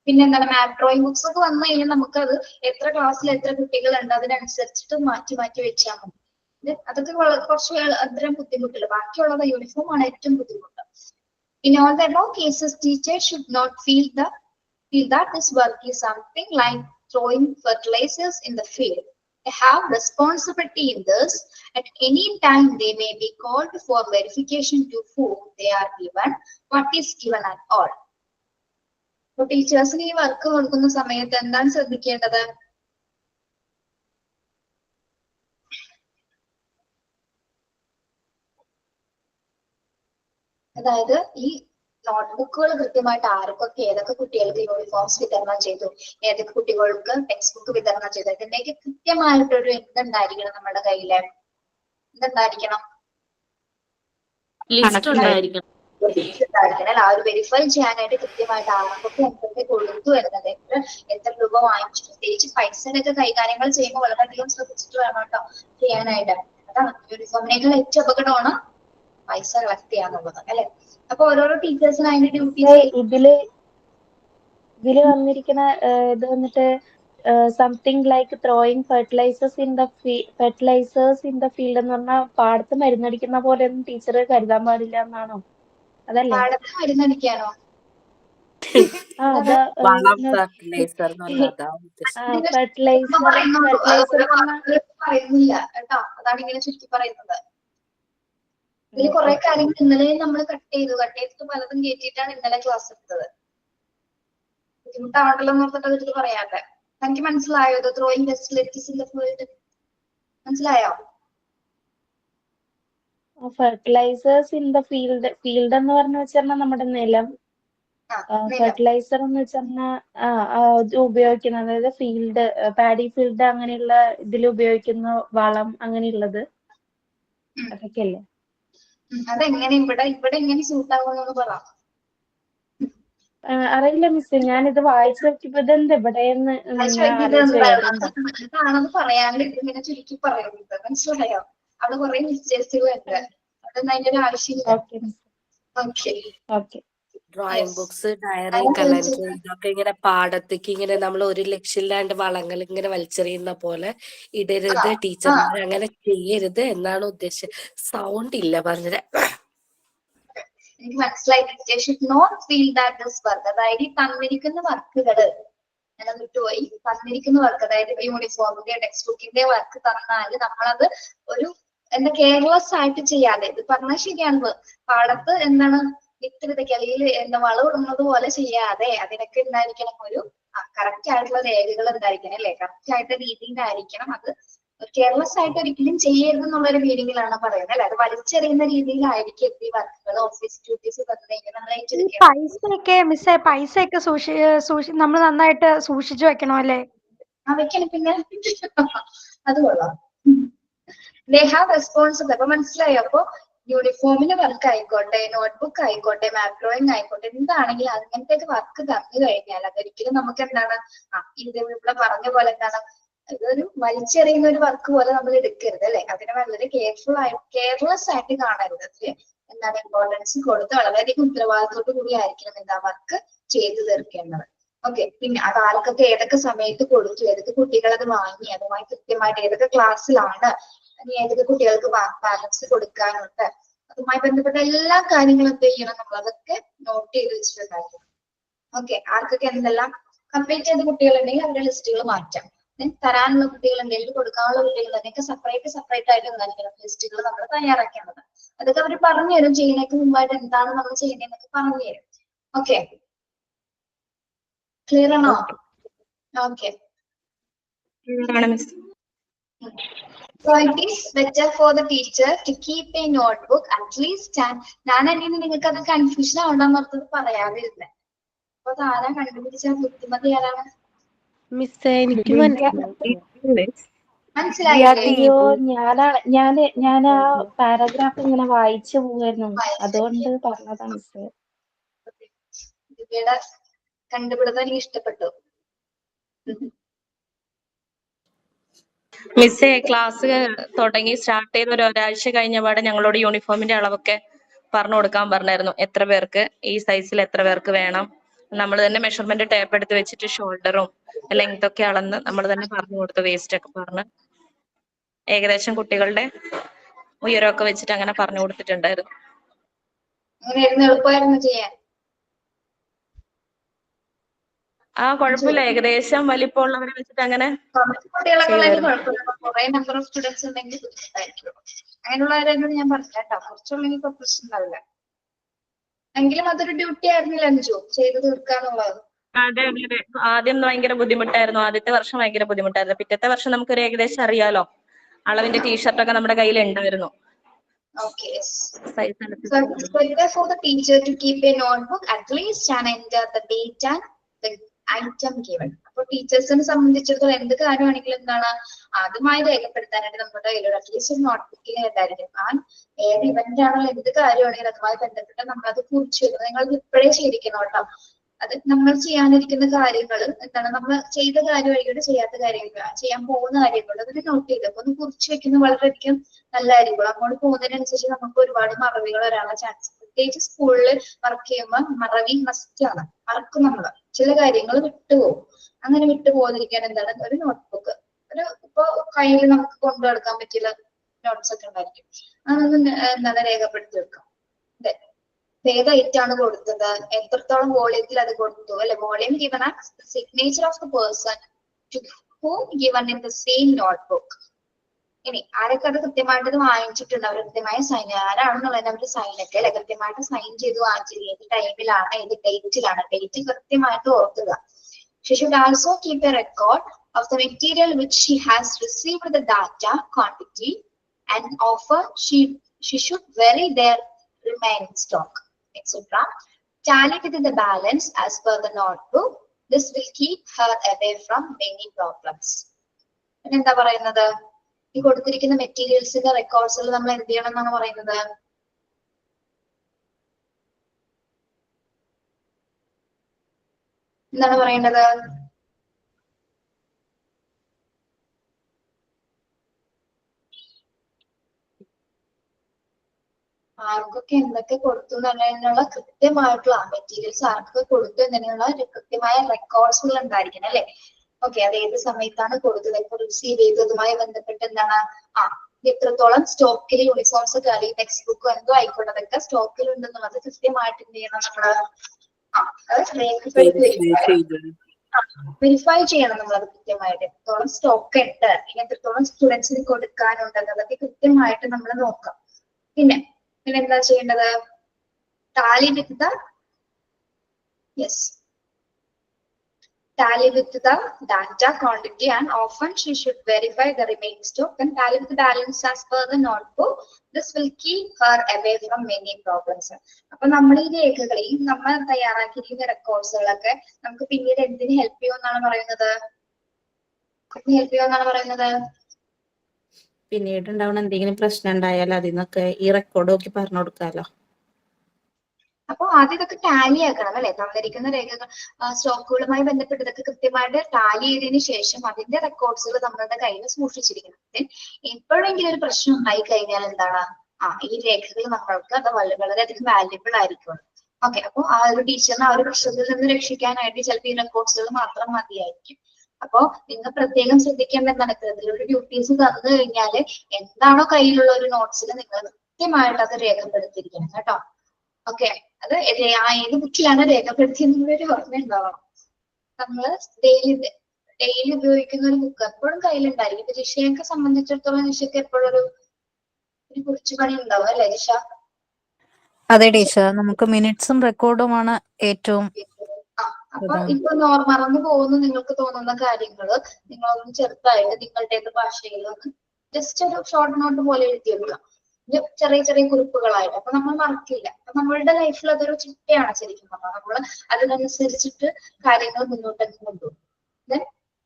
പിന്നെന്താണ്, മാപ്പ് ഡ്രോയിങ് ബുക്സ് ഒക്കെ വന്നു കഴിഞ്ഞാൽ നമുക്കത് എത്ര ക്ലാസ്സിൽ എത്ര കുട്ടികളുണ്ട് അതിനനുസരിച്ചിട്ട് മാറ്റി മാറ്റി വെച്ചാൽ മതി. അതൊക്കെ കുറച്ച് അത്രയും ബുദ്ധിമുട്ടില്ല. ബാക്കിയുള്ളത് യൂണിഫോം ആണ് ഏറ്റവും ബുദ്ധിമുട്ട്. In all the law cases, teachers should not feel that this work is something like throwing fertilizers in the field. They have responsibility in this. At any time they may be called for verification to whom they are given, what is given at all. അപ്പൊ ടീച്ചേഴ്സിന് ഈ work കൊടുക്കുന്ന സമയത്ത് എന്താണ് ശ്രദ്ധിക്കേണ്ടത്? അതായത് ഈ നോട്ട്ബുക്കുകൾ കൃത്യമായിട്ട് ആർക്കൊക്കെ ഏതൊക്കെ കുട്ടികൾക്ക് യൂണിഫോംസ് വിതരണം ചെയ്തു, ഏതൊക്കെ കുട്ടികൾക്ക് ടെക്സ്റ്റ് ബുക്ക് വിതരണം ചെയ്തു, ഇതിന്റെയൊക്കെ കൃത്യമായിട്ടൊരു എന്തുണ്ടായിരിക്കണം നമ്മുടെ കയ്യില്? എന്തുണ്ടായിരിക്കണം? ലിസ്റ്റ് ഉണ്ടായിരിക്കണം. ആ ഒരു വെരിഫൈ ചെയ്യാനായിട്ട് കൃത്യമായിട്ട് ആർക്കൊക്കെ എന്തൊക്കെ കൊടുത്തു എന്നത്, എത്ര രൂപ വാങ്ങിച്ചു, പ്രത്യേകിച്ച് പൈസയുടെ ഒക്കെ കൈകാര്യങ്ങൾ ചെയ്യുമ്പോൾ വളരെയധികം ശ്രദ്ധിച്ചിട്ട് വേണം കേട്ടോ ചെയ്യാനായിട്ട്. അതാണ് യൂണിഫോമിനേക്കാൾ ഏറ്റവും അപകടമാണ് പൈസ കളക്ട് ചെയ്യാന്നുള്ളത്, അല്ലെ? അപ്പൊ ഓരോരോ ടീച്ചേഴ്സിന് അതിന്റെ ഡ്യൂട്ടീസ് ഇതില് വന്നിരിക്കുന്ന ഇത് വന്നിട്ട് something like throwing fertilisers in the field എന്ന് പറഞ്ഞാൽ പാടത്ത് മരുന്നടിക്കുന്ന പോലെ ഒന്നും ടീച്ചർ കരുതാൻ പാടില്ല എന്നാണോ? അതല്ലേ? പാടത്ത് മരുന്നടിക്കാനോ? പറയുന്നില്ല കേട്ടോ, അതാണ് ഇങ്ങനെ ചുരുക്കി പറയുന്നത്. ഇതിൽ കുറെ കാര്യങ്ങൾ ഇന്നലെ നമ്മൾ കട്ട് ചെയ്തിട്ട് പലതും കയറ്റിയിട്ടാണ് ഇന്നലെ ക്ലാസ് എടുത്തത്. ബുദ്ധിമുട്ടാവണ്ടല്ലോ എന്ന് ഓർത്തിട്ട് അതിൽ പറയാതെ. എനിക്ക് മനസ്സിലായോ? Throwing facilities in the field മനസ്സിലായോ? ഫെർട്ടിലൈസേഴ്സ് ഇൻ ദ ഫീൽഡ് എന്ന് പറഞ്ഞു വെച്ചാൽ നമ്മുടെ നിലം, ഫെർട്ടിലൈസർ എന്ന് വെച്ചാൽ ഉപയോഗിക്കുന്നത്, അതായത് ഫീൽഡ്, പാഡി ഫീൽഡ് അങ്ങനെയുള്ള ഇതിൽ ഉപയോഗിക്കുന്ന വളം അങ്ങനെയുള്ളത് അതൊക്കെയല്ലേ? അതെങ്ങനെ ഇവിടെ എങ്ങനെ സൂട്ട് ആവുമെന്ന് പറ. അറിയില്ല മിസ്, ഞാനിത് വായിച്ചു നോക്കിയപ്പോ ഇതെന്താ ഇവിടെയെന്ന് ആണെന്ന് പറയാണ്ട് ഇങ്ങനെ ചുരുക്കി പറയുന്നത് മനസ്സിലായോ? അവിടെ കുറെ മിസ്റ്റേക്സുകളുണ്ട്, അതൊന്നും അതിന്റെ ഒരു ആവശ്യമില്ല. Okay. Drawing books, diary, calendar ഇതൊക്കെ ഇങ്ങനെ പാടത്തേക്ക് ഇങ്ങനെ നമ്മൾ ഒരു ലക്ഷ്യമില്ലാണ്ട് വളങ്ങൾ ഇങ്ങനെ വലിച്ചെറിയുന്ന പോലെ ഇടരുത്, ടീച്ചർമാർ അങ്ങനെ ചെയ്യരുത് എന്നാണ് ഉദ്ദേശിച്ചത്. സൗണ്ട് ഇല്ല പറഞ്ഞത്. എനിക്ക് മനസ്സിലായി. Should not feel that this work, അതായത് ഈ തന്നിരിക്കുന്ന വർക്കുകള് ഞാൻ വിട്ടുപോയി. തന്നിരിക്കുന്ന വർക്ക്, അതായത് യൂണിഫോമിന്റെ ടെക്സ്റ്റ് ബുക്കിന്റെ വർക്ക് തന്നാല് നമ്മളത് ഒരു കെയർലെസ് ആയിട്ട് ചെയ്യാതെ, ഇത് പറഞ്ഞാൽ ശരിയാണ്, പാടത്ത് എന്താണ് വിത്ത് വിതയ്ക്ക് അല്ലെങ്കിൽ വളം ഇടുന്നത് പോലെ ചെയ്യാതെ അതിനൊക്കെ എന്തായിരിക്കണം, ഒരു കറക്റ്റ് ആയിട്ടുള്ള രേഖകൾ എന്തായിരിക്കണം, അല്ലെ? കറക്റ്റ് ആയിട്ട് രീതിയിലായിരിക്കണം. അത് കെയർലെസ് ആയിട്ട് ഒരിക്കലും ചെയ്യരുത് എന്നുള്ളൊരു മീനിങ്ങിലാണ് പറയുന്നത്, അല്ലെ? അത് വലിച്ചെറിയുന്ന രീതിയിലായിരിക്കും ഈ വർക്കുകൾ, ഓഫീസ് ഡ്യൂട്ടീസ് പൈസയൊക്കെ നമ്മൾ നന്നായിട്ട് സൂക്ഷിച്ചു വെക്കണം, അല്ലേ? വെക്കണം. പിന്നെ അത് കൊള്ളാം. They have responsible. അപ്പൊ മനസ്സിലായോ? അപ്പൊ യൂണിഫോമിന്റെ വർക്ക് ആയിക്കോട്ടെ, നോട്ട്ബുക്ക് ആയിക്കോട്ടെ, മാപ്പ് ഡ്രോയിങ് ആയിക്കോട്ടെ, എന്താണെങ്കിലും അങ്ങനത്തെ വർക്ക് തന്നു കഴിഞ്ഞാൽ അതൊരിക്കലും നമുക്ക് എന്താണ് ഇത് ഇവിടെ പറഞ്ഞ പോലെ എന്താണ് ഇതൊരു വലിച്ചെറിയുന്ന ഒരു വർക്ക് പോലെ നമ്മൾ എടുക്കരുത് അല്ലെ. അതിനെ വളരെ കെയർലെസ് ആയിട്ട് കാണരുത്. അതിന് എന്താണ് ഇമ്പോർട്ടൻസ് കൊടുത്ത് വളരെയധികം ഉത്തരവാദിത്തോടു കൂടി ആയിരിക്കണം എന്താ വർക്ക് ചെയ്തു തീർക്കേണ്ടത്. ഓക്കെ. പിന്നെ അത് ആർക്കൊക്കെ ഏതൊക്കെ സമയത്ത് കൊടുത്തു, ഏതൊക്കെ കുട്ടികൾ അത് വാങ്ങി, അതുമായി കൃത്യമായിട്ട് ഏതൊക്കെ ക്ലാസ്സിലാണ്, ഇനി ഏതൊക്കെ കുട്ടികൾക്ക് ബാലൻസ് കൊടുക്കാനുണ്ട്, അതുമായി ബന്ധപ്പെട്ട എല്ലാ കാര്യങ്ങളും എന്ത് ചെയ്യണം, നമ്മൾ അതൊക്കെ നോട്ട് ചെയ്ത് വെച്ചിട്ടുണ്ടായിരിക്കും. ഓക്കെ. ആർക്കൊക്കെ എന്തെല്ലാം കംപ്ലീറ്റ് ചെയ്ത കുട്ടികളുണ്ടെങ്കിൽ അവരുടെ ലിസ്റ്റുകൾ മാറ്റാം. തരാനുള്ള കുട്ടികൾ എന്തെങ്കിലും കൊടുക്കാനുള്ള കുട്ടികൾ അതിനൊക്കെ സെപ്പറേറ്റ് ആയിട്ട് എന്തായിരിക്കണം ലിസ്റ്റുകൾ നമ്മൾ തയ്യാറാക്കേണ്ടത്. അതൊക്കെ അവർ പറഞ്ഞു തരും. ചെയ്യുന്നതിന് മുമ്പായിട്ട് എന്താണ് നമ്മൾ ചെയ്യുന്നതെന്നൊക്കെ പറഞ്ഞു തരും. ഓക്കെ. ക്ലിയർ ആണോ? Okay. So it is better for the teacher to keep a notebook at least. ഞാൻ അല്ലെങ്കിൽ നിങ്ങൾക്ക് അത് കൺഫ്യൂഷൻ ആവണ്ടെന്ന് ഓർത്തത് പറയാതിരുന്നേ. അപ്പൊ താരാ കണ്ടുപിടിച്ച ബുദ്ധിമതി ആരാണ്? മിസ് എനിക്ക് മനസ്സിലായില്ലേ? അയ്യോ ഞാൻ ആ പാരഗ്രാഫ് ഇങ്ങനെ വായിച്ചു പോവായിരുന്നു, അതുകൊണ്ട് പറഞ്ഞതാണ് മിസ്. ദിവ്യയുടെ കണ്ടുപിടുത്തം എനിക്ക് ഇഷ്ടപ്പെട്ടു. മിസ്സേ ക്ലാസ് തുടങ്ങി സ്റ്റാർട്ട് ചെയ്ത് ഒരാഴ്ച കഴിഞ്ഞപാടെ ഞങ്ങളോട് യൂണിഫോമിന്റെ അളവൊക്കെ പറഞ്ഞു കൊടുക്കാൻ പറഞ്ഞായിരുന്നു. എത്ര പേർക്ക് ഈ സൈസിൽ എത്ര പേർക്ക് വേണം, നമ്മൾ തന്നെ മെഷർമെന്റ് ടേപ്പ് എടുത്ത് വെച്ചിട്ട് ഷോൾഡറും ലെങ്ത് ഒക്കെ അളന്ന് നമ്മൾ തന്നെ പറഞ്ഞു കൊടുത്തു. വേസ്റ്റ് ഒക്കെ പറഞ്ഞ് ഏകദേശം കുട്ടികളുടെ ഉയരമൊക്കെ വെച്ചിട്ട് അങ്ങനെ പറഞ്ഞു കൊടുത്തിട്ടുണ്ടായിരുന്നു. അങ്ങനെയായിരുന്നു, എളുപ്പമായിരുന്നു ചെയ്യാൻ. കുഴപ്പമില്ല, ഏകദേശം വലിപ്പമുള്ളവരെ വെച്ചിട്ട് അങ്ങനെ കുട്ടികളൊക്കെ ഉള്ളതിന് കുഴപ്പമില്ല. കുറെ നമ്പർ ഓഫ് സ്റ്റുഡൻസ് ഉണ്ടെങ്കിൽ ബുദ്ധിമുട്ടായിരിക്കും. അങ്ങനെയുള്ളവരോട് ഞാൻ പറഞ്ഞു കേട്ടോ, കുറച്ചുള്ളെങ്കിൽ ഇപ്പൊ പ്രശ്നം ഉണ്ടാവില്ല. എങ്കിലും അതൊരു ഡ്യൂട്ടി ആയിരുന്നില്ല അഞ്ചു ചെയ്ത് തീർക്കാന്നുള്ളത്. അതെ അതെ അതെ. ആദ്യം ഭയങ്കര ബുദ്ധിമുട്ടായിരുന്നു. ആദ്യത്തെ വർഷം ഭയങ്കര ബുദ്ധിമുട്ടായിരുന്നു. പിറ്റത്തെ വർഷം നമുക്കൊരു ഏകദേശം അറിയാലോ. അളവിന്റെ ടീഷർട്ടൊക്കെ നമ്മുടെ കയ്യിൽ ഉണ്ടായിരുന്നു. Okay, yes. So it's better for the teacher to keep a notebook at least and enter the date and the item given. അപ്പൊ ടീച്ചേഴ്സിനെ സംബന്ധിച്ചിടത്തോളം എന്ത് കാര്യമാണെങ്കിലും എന്താണ് ആദ്യമായി രേഖപ്പെടുത്താനായിട്ട് നമ്മുടെ കയ്യിലുള്ള അറ്റ്ലീസ്റ്റ് ഒരു നോട്ട്ബുക്കിൽ എന്തായിരിക്കും ഏത് ഇവന്റ് ആണല്ലോ എന്ത് കാര്യമാണെങ്കിലും അതുമായി ബന്ധപ്പെട്ട് നമ്മൾ അത് കുറിച്ച് വെക്കണം. നിങ്ങൾ ഇപ്പോഴേ ചെയ്തിരിക്കണം കേട്ടോ. അത് നമ്മൾ ചെയ്യാനിരിക്കുന്ന കാര്യങ്ങൾ എന്താണ്, നമ്മൾ ചെയ്ത കാര്യമായിക്കോട്ടെ ചെയ്യാത്ത കാര്യമായിക്കോട്ടെ, ചെയ്യാൻ പോകുന്ന കാര്യങ്ങൾ അതിന് നോട്ട് ചെയ്ത് ഒന്ന് കുറിച്ച് വെക്കുന്നത് വളരെയധികം നല്ലതായിരിക്കും. അങ്ങോട്ട് പോകുന്നതിനനുസരിച്ച് നമുക്ക് ഒരുപാട് മറവികൾ വരാനുള്ള ചാൻസ്. പ്രത്യേകിച്ച് സ്കൂളിൽ വർക്ക് ചെയ്യുമ്പോൾ മറവി മസ്റ്റ് ആണ്. മറക്കും നമ്മൾ ചില കാര്യങ്ങൾ വിട്ടുപോകും. അങ്ങനെ വിട്ടുപോകാതിരിക്കാൻ എന്താണ് ഒരു നോട്ട്ബുക്ക്, ഒരു ഇപ്പൊ കയ്യിൽ നമുക്ക് കൊണ്ടു നടക്കാൻ പറ്റിയ നോട്ട്സ് ഒക്കെ ഉണ്ടായിരിക്കും. അതൊന്ന് എന്താണ് രേഖപ്പെടുത്തി വെക്കാം. ഏത് ഐറ്റം ആണ് കൊടുത്തത്, എത്രത്തോളം വോളിയത്തിൽ അത് കൊടുത്തു അല്ലെ. Volume given as the signature of the person to whom given in the same notebook. ഇനി ആരൊക്കെ അത് കൃത്യമായിട്ട് വാങ്ങിച്ചിട്ടുണ്ട്, അവർ കൃത്യമായ സൈൻ ആരാണെന്നുള്ളത് അവർ സൈനൊക്കെ അല്ലെ കൃത്യമായിട്ട് സൈൻ ചെയ്ത് വാങ്ങിച്ചത് ഏത് ടൈമിലാണ് ഏത് ഡേറ്റിലാണ്, ഡേറ്റ് കൃത്യമായിട്ട് ഓർക്കുക. She should also keep a record of the material which she has received the data quantity and offer. She should vary their remaining stock, etc. Tally with the balance as per the notebook. This will keep her away from many problems. എന്താ പറയുന്നത്, ഈ കൊടുത്തിരിക്കുന്ന മെറ്റീരിയൽസിന്റെ റെക്കോർഡ്സിൽ നമ്മൾ എന്ത് ചെയ്യണം എന്നാണ് പറയുന്നത്? എന്താണ് പറയേണ്ടത്? ആർക്കൊക്കെ എന്തൊക്കെ കൊടുത്തു എന്നതിനുള്ള കൃത്യമായിട്ടുള്ള മെറ്റീരിയൽസ് ആർക്കൊക്കെ കൊടുത്തു എന്നതിനുള്ള കൃത്യമായ റെക്കോർഡ്സുകൾ ഉണ്ടായിരിക്കണം അല്ലെ. ഓക്കെ. അത് ഏത് സമയത്താണ് കൊടുത്തത്, ഇപ്പൊ റിസീവ് ചെയ്തതുമായി ബന്ധപ്പെട്ട് എന്താണ് എത്രത്തോളം സ്റ്റോക്കിൽ യൂണിഫോംസ് അല്ലെങ്കിൽ ടെക്സ്റ്റ് ബുക്കോ എന്തോ ആയിക്കോട്ടെ അതൊക്കെ സ്റ്റോക്കിൽ ഉണ്ടെന്നുള്ളത് കൃത്യമായിട്ട് എന്ത് ചെയ്യണം നമ്മള് വെരിഫൈ ചെയ്യണം. നമ്മളത് കൃത്യമായിട്ട് എത്രത്തോളം സ്റ്റോക്ക് ഉണ്ട്, ഇനി എത്രത്തോളം സ്റ്റുഡൻസിന് കൊടുക്കാനുണ്ട് എന്നതൊക്കെ കൃത്യമായിട്ട് നമ്മൾ നോക്കാം. പിന്നെ എന്താ ചെയ്യേണ്ടത്? Tally with the tally with the data quantity and often she should verify the remaining stock and tally with the balance as per the notebook. This will keep her away from many problems. അപ്പൊ നമ്മൾ ഈ രേഖകളിൽ നമ്മൾ തയ്യാറാക്കിയിരിക്കുന്ന റെക്കോർഡ്സുകളൊക്കെ നമുക്ക് പിന്നീട് എന്തിന് help ചെയ്യുമെന്നാണ് പറയുന്നത്? പിന്നീട് ഉണ്ടാവുന്ന എന്തെങ്കിലും പ്രശ്നം ഉണ്ടായാൽ അതിൽ നിന്നൊക്കെ ഈ റെക്കോർഡ് നോക്കി പറഞ്ഞു കൊടുക്കാലോ. അപ്പൊ ആദ്യം ഇതൊക്കെ ടാലി ആക്കണം അല്ലെ, തന്നിരിക്കുന്ന രേഖകൾ സ്റ്റോക്കുകളുമായി ബന്ധപ്പെട്ട് ഇതൊക്കെ കൃത്യമായിട്ട് ടാലി ചെയ്തതിനു ശേഷം അതിന്റെ റെക്കോർഡ്സുകൾ നമ്മളുടെ കയ്യിൽ സൂക്ഷിച്ചിരിക്കണം. എപ്പോഴെങ്കിലും ഒരു പ്രശ്നം ഉണ്ടായി കഴിഞ്ഞാൽ എന്താണ്, ഈ രേഖകൾ നമ്മൾക്ക് അത് വളരെയധികം വാല്യുബിൾ ആയിരിക്കും. ഓക്കെ, അപ്പൊ ആ ഒരു ടീച്ചറിനെ ആ ഒരു പ്രശ്നത്തിൽ നിന്ന് രക്ഷിക്കാനായിട്ട് ചിലപ്പോൾ ഈ റെക്കോർഡ്സുകൾ മാത്രം മതിയായിരിക്കും. അപ്പോ നിങ്ങൾ പ്രത്യേകം ശ്രദ്ധിക്കേണ്ട എന്താണ്, ഇതിലൊരു ഡ്യൂട്ടീസ് തന്നു കഴിഞ്ഞാൽ എന്താണോ കയ്യിലുള്ള ഒരു നോട്ട്സിൽ നിങ്ങൾ കൃത്യമായിട്ട് അത് രേഖപ്പെടുത്തിയിരിക്കണം കേട്ടോ. ഓക്കെ, അത് ഏത് ബുക്കിലാണ് രേഖപ്പെടുത്തിയെന്നുള്ളൊരു ഓർമ്മ ഉണ്ടാവണം. നമ്മള് ഡെയിലി ഉപയോഗിക്കുന്ന ഒരു ബുക്ക് എപ്പോഴും കയ്യിലുണ്ടായിരിക്കും. ഇപ്പൊ ജിഷയൊക്കെ സംബന്ധിച്ചിടത്തോളം ജിഷയ്ക്ക് എപ്പോഴും ഒരു കുറിച്ചുപണി ഉണ്ടാവും അല്ലെ ജിഷ? അതെ ടീച്ചർ, നമുക്ക് മിനിറ്റ്സും റെക്കോർഡുമാണ് ഏറ്റവും അപ്പൊ ഇപ്പൊ മറന്നു പോകുന്നു നിങ്ങൾക്ക് തോന്നുന്ന കാര്യങ്ങള് നിങ്ങളൊന്ന് ചെറുതായിട്ട് നിങ്ങളുടെ ഭാഷയിൽ ഒന്ന് ജസ്റ്റ് ഒരു ഷോർട്ട് നോട്ട് പോലെ എഴുതിയെടുക്കാം, ചെറിയ ചെറിയ കുറിപ്പുകളായിട്ട്. അപ്പൊ നമ്മൾ മറക്കില്ല. അപ്പൊ നമ്മളുടെ ലൈഫിൽ അതൊരു ചിട്ടയാണ് ശരിക്കും പറഞ്ഞാൽ. നമ്മൾ അതിനനുസരിച്ചിട്ട് കാര്യങ്ങൾ മുന്നോട്ടേക്ക് കൊണ്ടുപോകും.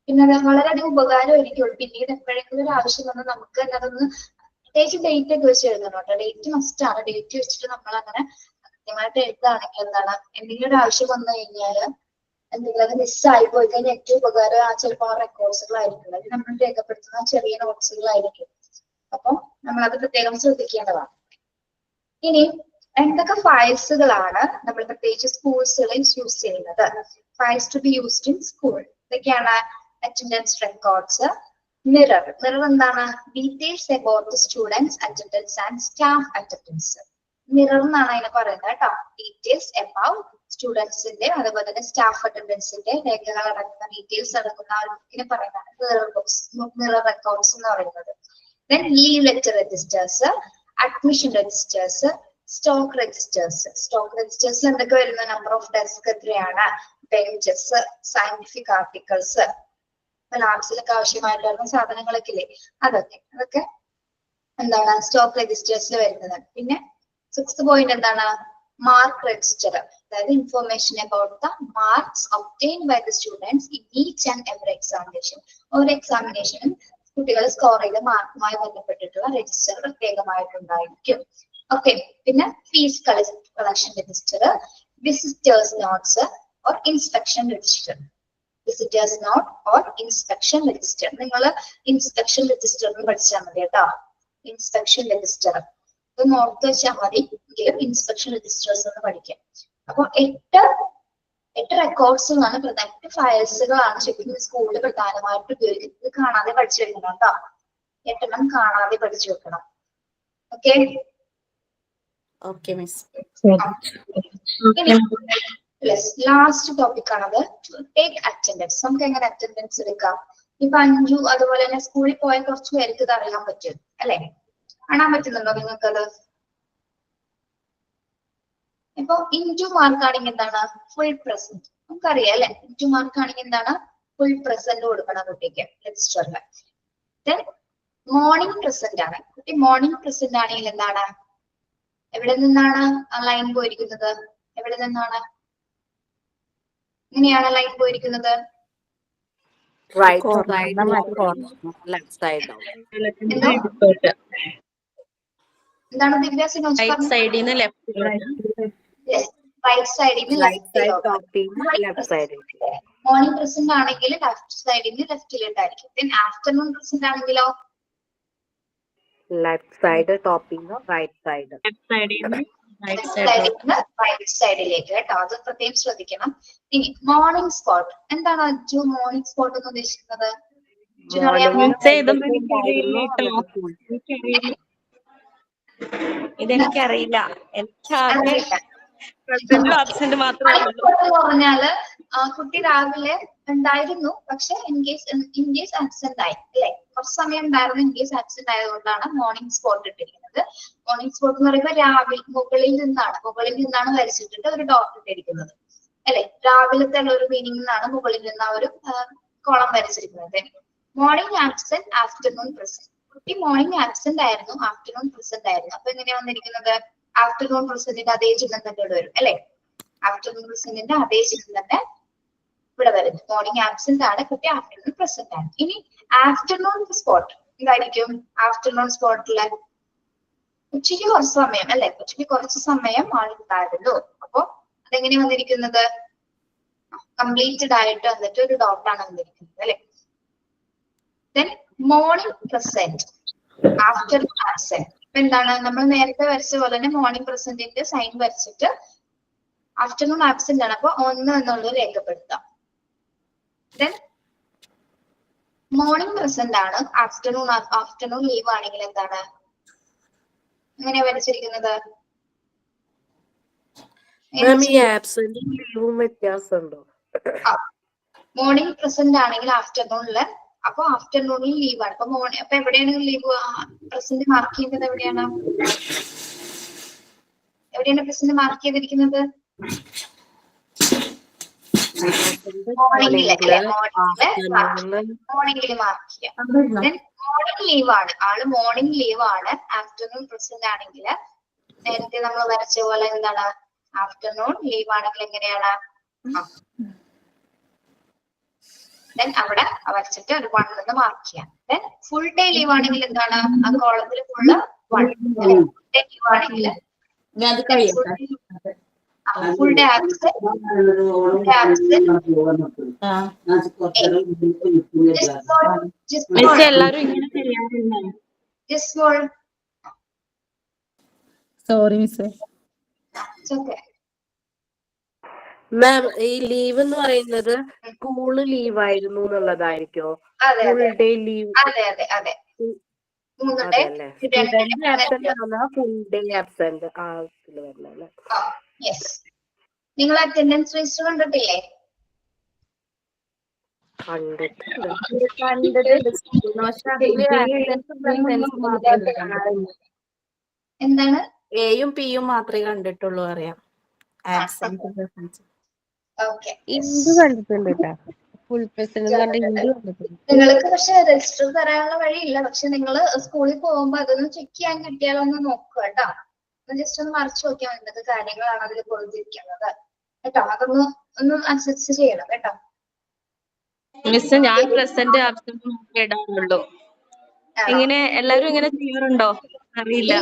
പിന്നെ അത് വളരെയധികം ഉപകാരമായിരിക്കും. പിന്നീട് എപ്പോഴെങ്കിലും ഒരു ആവശ്യം വന്ന് നമുക്ക് തന്നെ അതൊന്ന് പ്രത്യേകിച്ച് ഡേറ്റ് ഒക്കെ വെച്ച് എഴുതണം കേട്ടോ. ഡേറ്റ് മസ്റ്റ് ആണ്. ഡേറ്റ് വെച്ചിട്ട് നമ്മൾ അങ്ങനെ കൃത്യമായിട്ട് എഴുതാണെങ്കിൽ എന്താണ്, എന്തെങ്കിലും ഒരു ആവശ്യം വന്നു കഴിഞ്ഞാല് എന്തെങ്കിലും അത് മിസ്സായി പോയി കഴിഞ്ഞാൽ ഏറ്റവും ഉപകാരം ചിലപ്പോൾ ആ റെക്കോർഡ്സുകളായിരിക്കും, അത് നമ്മൾ രേഖപ്പെടുത്തുന്ന ചെറിയ നോട്ട്സുകളായിരിക്കും. അപ്പം നമ്മളത് പ്രത്യേകം ശ്രദ്ധിക്കേണ്ടതാണ്. ഇനി എന്തൊക്കെ ഫയൽസുകളാണ് നമ്മൾ പ്രത്യേകിച്ച് സ്കൂൾസുകളിൽ യൂസ് ചെയ്യുന്നത്? Files to be used in school ഇതൊക്കെയാണ്: അറ്റൻഡൻസ് റെക്കോർഡ്സ്, മിറർ. മിറർ എന്താണ്? Details about the students attendance and staff attendance. Mirror എന്നാണ് അതിനെ പറയുന്നത് കേട്ടോ. ഡീറ്റെയിൽസ് അബൌട്ട് സ്റ്റുഡൻസിന്റെ അതുപോലെ തന്നെ സ്റ്റാഫ് അറ്റൻഡൻസിന്റെ രേഖകൾ അടങ്ങുന്ന ഡീറ്റെയിൽസ് അടങ്ങുന്ന ഇതിനെ പറയുന്നതാണ് മിറർ റെക്കോർഡ്സ് എന്ന് പറയുന്നത്. Then leave letter registers, admission registers, stock registers. Stock registers എന്തൊക്കെ വരുന്ന? നമ്പർ ഓഫ് ഡെസ്ക് എത്രയാണ്, ബെഞ്ചസ്, സയന്റിഫിക് ആർട്ടിക്കിൾസ്, ലാബ്സിലൊക്കെ ആവശ്യമായിട്ടുള്ള സാധനങ്ങളൊക്കെ ഇല്ലേ, അതൊക്കെ എന്താണ് സ്റ്റോക്ക് രജിസ്റ്റേഴ്സിൽ വരുന്നത്. പിന്നെ 6th പോയിന്റ് എന്താണ്? മാർക്ക് രജിസ്റ്റർ, അതായത് information about the marks obtained by the students in each and every examination. ഓരോ എക്സാമിനേഷനും കുട്ടികൾ സ്കോർ ചെയ്ത മാർക്കുമായി ബന്ധപ്പെട്ടിട്ടുള്ള രജിസ്റ്റർ പ്രത്യേകമായിട്ടുണ്ടായിരിക്കും. ഓക്കെ, പിന്നെ fees collection register, visitors notes or inspection register. Visitors note or inspection register. നിങ്ങൾ ഇൻസ്പെക്ഷൻ രജിസ്റ്റർ എന്ന് പഠിച്ചാൽ മതി കേട്ടോ. ഇൻസ്പെക്ഷൻ രജിസ്റ്റർ ഇത് നോട്ട് വെച്ചാൽ മതി, എങ്കിലും ഇൻസ്പെക്ഷൻ രജിസ്റ്റേഴ്സ് എന്ന് പഠിക്കാം. അപ്പൊ 8 റെക്കോർഡ്സുകളാണ്, 8 ഫയൽസുകളാണ് ശരിക്കും സ്കൂളിൽ പ്രധാനമായിട്ട് ഉപയോഗിക്കുന്നത്. കാണാതെ പഠിച്ചു വെക്കണം കേട്ടോ. 8 കാണാതെ പഠിച്ചു വെക്കണം. Okay okay miss. Last topic ആണത് ടേക്ക് അറ്റൻഡൻസ്. നമുക്ക് എങ്ങനെ അറ്റൻഡൻസ് എടുക്കാം? ഇപ്പൊ അഞ്ചു അതുപോലെ തന്നെ സ്കൂളിൽ പോയ കുറച്ച് പേർക്ക് ഇത് അറിയാൻ പറ്റും അല്ലെ? കാണാൻ പറ്റുന്നുണ്ടോ നിങ്ങൾക്കത്? ഇപ്പൊ ഇൻറ്റു മാർക്ക് ആണെങ്കിൽ എന്താണ്? Full present. നമുക്കറിയാം അല്ലെ? ഇൻറ്റു മാർക്ക് ആണെങ്കിൽ എന്താണ്? ഫുൾ പ്രസന്റ് കൊടുക്കണം കുട്ടിക്ക് രജിസ്റ്ററിൽ. ദെൻ മോർണിംഗ് പ്രസന്റ് ആണ്. കുട്ടി മോർണിംഗ് പ്രസന്റ് ആണെങ്കിൽ എന്താണ്? എവിടെ നിന്നാണ് ആ ലൈൻ പോയിരിക്കുന്നത്? എവിടെ നിന്നാണ്? എങ്ങനെയാണ് ലൈൻ പോയിരിക്കുന്നത്? Right side, left side. എന്താണ് ദിവ്യ സിനോജ് റൈറ്റ് പറഞ്ഞത്? സൈഡിൽ നിന്ന് ലെഫ്റ്റ്. റൈറ്റ് സൈഡിൽ നിന്ന് റൈറ്റ് സൈഡ് ടോപ്പിൽ ലെഫ്റ്റ് സൈഡ്. മോർണിംഗ് പ്രസന്റ് ആണെങ്കിൽ ലെഫ്റ്റ് സൈഡിൽ നിന്ന് ലെഫ്റ്റിലോട്ടായിരിക്കും. ദെൻ ആഫ്റ്റർനൂൺ പ്രസന്റ് ആണെങ്കിലോ ലെഫ്റ്റ് സൈഡ് ടോപ്പിൽ നിന്ന് റൈറ്റ് സൈഡ്. ലെഫ്റ്റ് സൈഡിൽ നിന്ന് റൈറ്റ് സൈഡിലേക്ക് കേട്ടോ. അത് പ്രത്യേകം ശ്രദ്ധിക്കണം. ഇനി മോർണിംഗ് സ്പോട്ട് എന്താണ് അജു മോർണിംഗ് സ്പോട്ട് എന്ന് ഉദ്ദേശിക്കുന്നത്? ഇതെനിക്കറിയില്ല. എനിക്കാകെ ആബ്സെന്റ് മാത്രമേ പറഞ്ഞാല് കുട്ടി രാവിലെ ഉണ്ടായിരുന്നു, പക്ഷെ ഇൻ കേസ് ആബ്സെന്റ് ആയി അല്ലെ? കുറച്ച് സമയം ഉണ്ടായിരുന്നു, ഇൻ കേസ് ആബ്സെന്റ് ആയതുകൊണ്ടാണ് മോർണിംഗ് സ്പോട്ട് ഇട്ടിരിക്കുന്നത്. മോർണിംഗ് സ്പോട്ട് എന്ന് പറയുമ്പോൾ രാവിലെ മുകളിൽ നിന്നാണ് വരച്ചിട്ടിട്ട് ഒരു ഡോട്ട് ഇട്ടിരിക്കുന്നത് അല്ലെ? രാവിലത്തെ ഒരു മീനിങ് നിന്നാണ് മുകളിൽ നിന്ന് ആ ഒരു കോളം വരച്ചിരിക്കുന്നത്. Morning absent, afternoon present. കുട്ടി മോർണിംഗ് ആബ്സെന്റ് ആയിരുന്നു, ആഫ്റ്റർനൂൺ പ്രസന്റ് ആയിരുന്നു. അപ്പൊ എങ്ങനെയാ വന്നിരിക്കുന്നത്? ആഫ്റ്റർനൂൺ പ്രസന്റിന്റെ അതേ ചിഹ്നം തന്നെ ഇവിടെ വരും അല്ലെ? ആഫ്റ്റർനൂൺ പ്രസന്റിന്റെ അതേ ചിഹ്നം തന്നെ ഇവിടെ വരുന്നു. മോർണിംഗ് ആബ്സെന്റ് ആണ്, കുട്ടി ആഫ്റ്റർനൂൺ പ്രസന്റ് ആണ്. ഇനി ആഫ്റ്റർനൂൺ സ്പോട്ട് എന്തായിരിക്കും ആഫ്റ്റർനൂൺ സ്പോട്ടില്? ഉച്ചയ്ക്ക് കുറച്ച് സമയം അല്ലെ? ഉച്ചയ്ക്ക് കുറച്ച് സമയം ആളുണ്ടായിരുന്നു. അപ്പൊ അതെങ്ങനെയാ വന്നിരിക്കുന്നത്? കംപ്ലീറ്റഡ് ആയിട്ട് വന്നിട്ട് ഒരു ഡോട്ടാണ് വന്നിരിക്കുന്നത് അല്ലെ? Then morning present, afternoon absent. അപ്പൊ എന്താണ് നമ്മൾ നേരത്തെ വരച്ച പോലെ തന്നെ മോർണിംഗ് പ്രസന്റിന്റെ സൈൻ വരച്ചിട്ട് ആഫ്റ്റർനൂൺ ആബ്സെന്റ് ആണ്, അപ്പൊ 1 എന്നുള്ളത് രേഖപ്പെടുത്താം. ദെൻ മോർണിംഗ് പ്രസന്റ് ആണ്, ആഫ്റ്റർനൂൺ ലീവ് ആണെങ്കിൽ എന്താണ് എങ്ങനെയാ വരച്ചിരിക്കുന്നത്? മാം ഈ ആബ്സെന്റും ലീവും വ്യത്യാസമുണ്ടോ? മോർണിംഗ് പ്രസന്റ് ആണെങ്കിൽ ആഫ്റ്റർനൂണില്, അപ്പൊ ആഫ്റ്റർനൂണിൽ ലീവ് ആണ്. അപ്പൊ എവിടെയാണ് ലീവ് പ്രസന്റ് മാർക്ക് ചെയ്യുന്നത്? എവിടെയാണ് പ്രസന്റ് മാർക്ക് ചെയ്തിരിക്കുന്നത്? മോർണിംഗില് അല്ലെ? മോർണിംഗില് മാർക്ക് ചെയ്യാം. മോർണിംഗ് ലീവ് ആണ്, ആള് മോർണിംഗ് ലീവ് ആണ്. ആഫ്റ്റർനൂൺ പ്രസന്റ് ആണെങ്കിൽ നേരത്തെ നമ്മൾ വരച്ച പോലെ എന്താണ് ആഫ്റ്റർനൂൺ ലീവ് ആണെങ്കിൽ എങ്ങനെയാണ്? ദെൻ അവിടെ വരച്ചിട്ട് ഒരു 1 എന്ന് മാർക്ക് ചെയ്യാം. ദെൻ ഫുൾ ഡേ ലീവ് ആണെങ്കിൽ എന്താണ് ആ കോളത്തിൽ ഫുള്ള് 1. ഫുൾ ഡേ ലീവ് ആണെങ്കിൽ ഫുൾ ഡേ സോറി മിസ്സേ. മാം ഈ ലീവ് എന്ന് പറയുന്നത് സ്കൂള് ലീവ് ആയിരുന്നു എന്നുള്ളതായിരിക്കോ? Full day leave? അതെ അതെ അതെ. അതല്ലേ, സ്റ്റുഡന്റ് ആബ്സെന്റ് ആണോ ഫുൾ ഡേ ആബ്സെന്റ് ആ ഇതില് വരുന്നല്ലേ? യെസ്. നിങ്ങൾ അറ്റൻഡൻസ് രജിസ്റ്റർ കണ്ടിട്ടില്ലേ? എന്താണ്? എയും പിയും മാത്രമേ കണ്ടിട്ടുള്ളൂ അറിയാം. ഇന്ദു കണ്ടിട്ടുണ്ട് കേട്ടോ. ഫുൾ പ്രസന്റ് കണ്ട ഇന്ദു കണ്ടിട്ടുണ്ട്. നിങ്ങൾക്ക് പക്ഷെ രജിസ്റ്റർ തരാനുള്ള വഴിയില്ല. പക്ഷെ നിങ്ങൾ സ്കൂളിൽ പോകുമ്പോ അതൊന്ന് ചെക്ക് ചെയ്യാൻ കിട്ടിയാലോ ഒന്ന് നോക്കുക കേട്ടോ. ജസ്റ്റ് ഒന്ന് മറിച്ച് നോക്കിയാൽ എന്തൊക്കെ കാര്യങ്ങളാണ് അതിൽ കൊടുത്തിരിക്കുന്നത് കേട്ടോ. അതൊന്ന് അനുസരിച്ച് ചെയ്യണം കേട്ടോ. മിസ് ഞാൻ പ്രസന്റ് ആബ്സെന്റ് ഇടാറുള്ളൂ. ഇങ്ങനെ എല്ലാരും ഇങ്ങനെ ചെയ്യാറുണ്ടോ അറിയില്ല.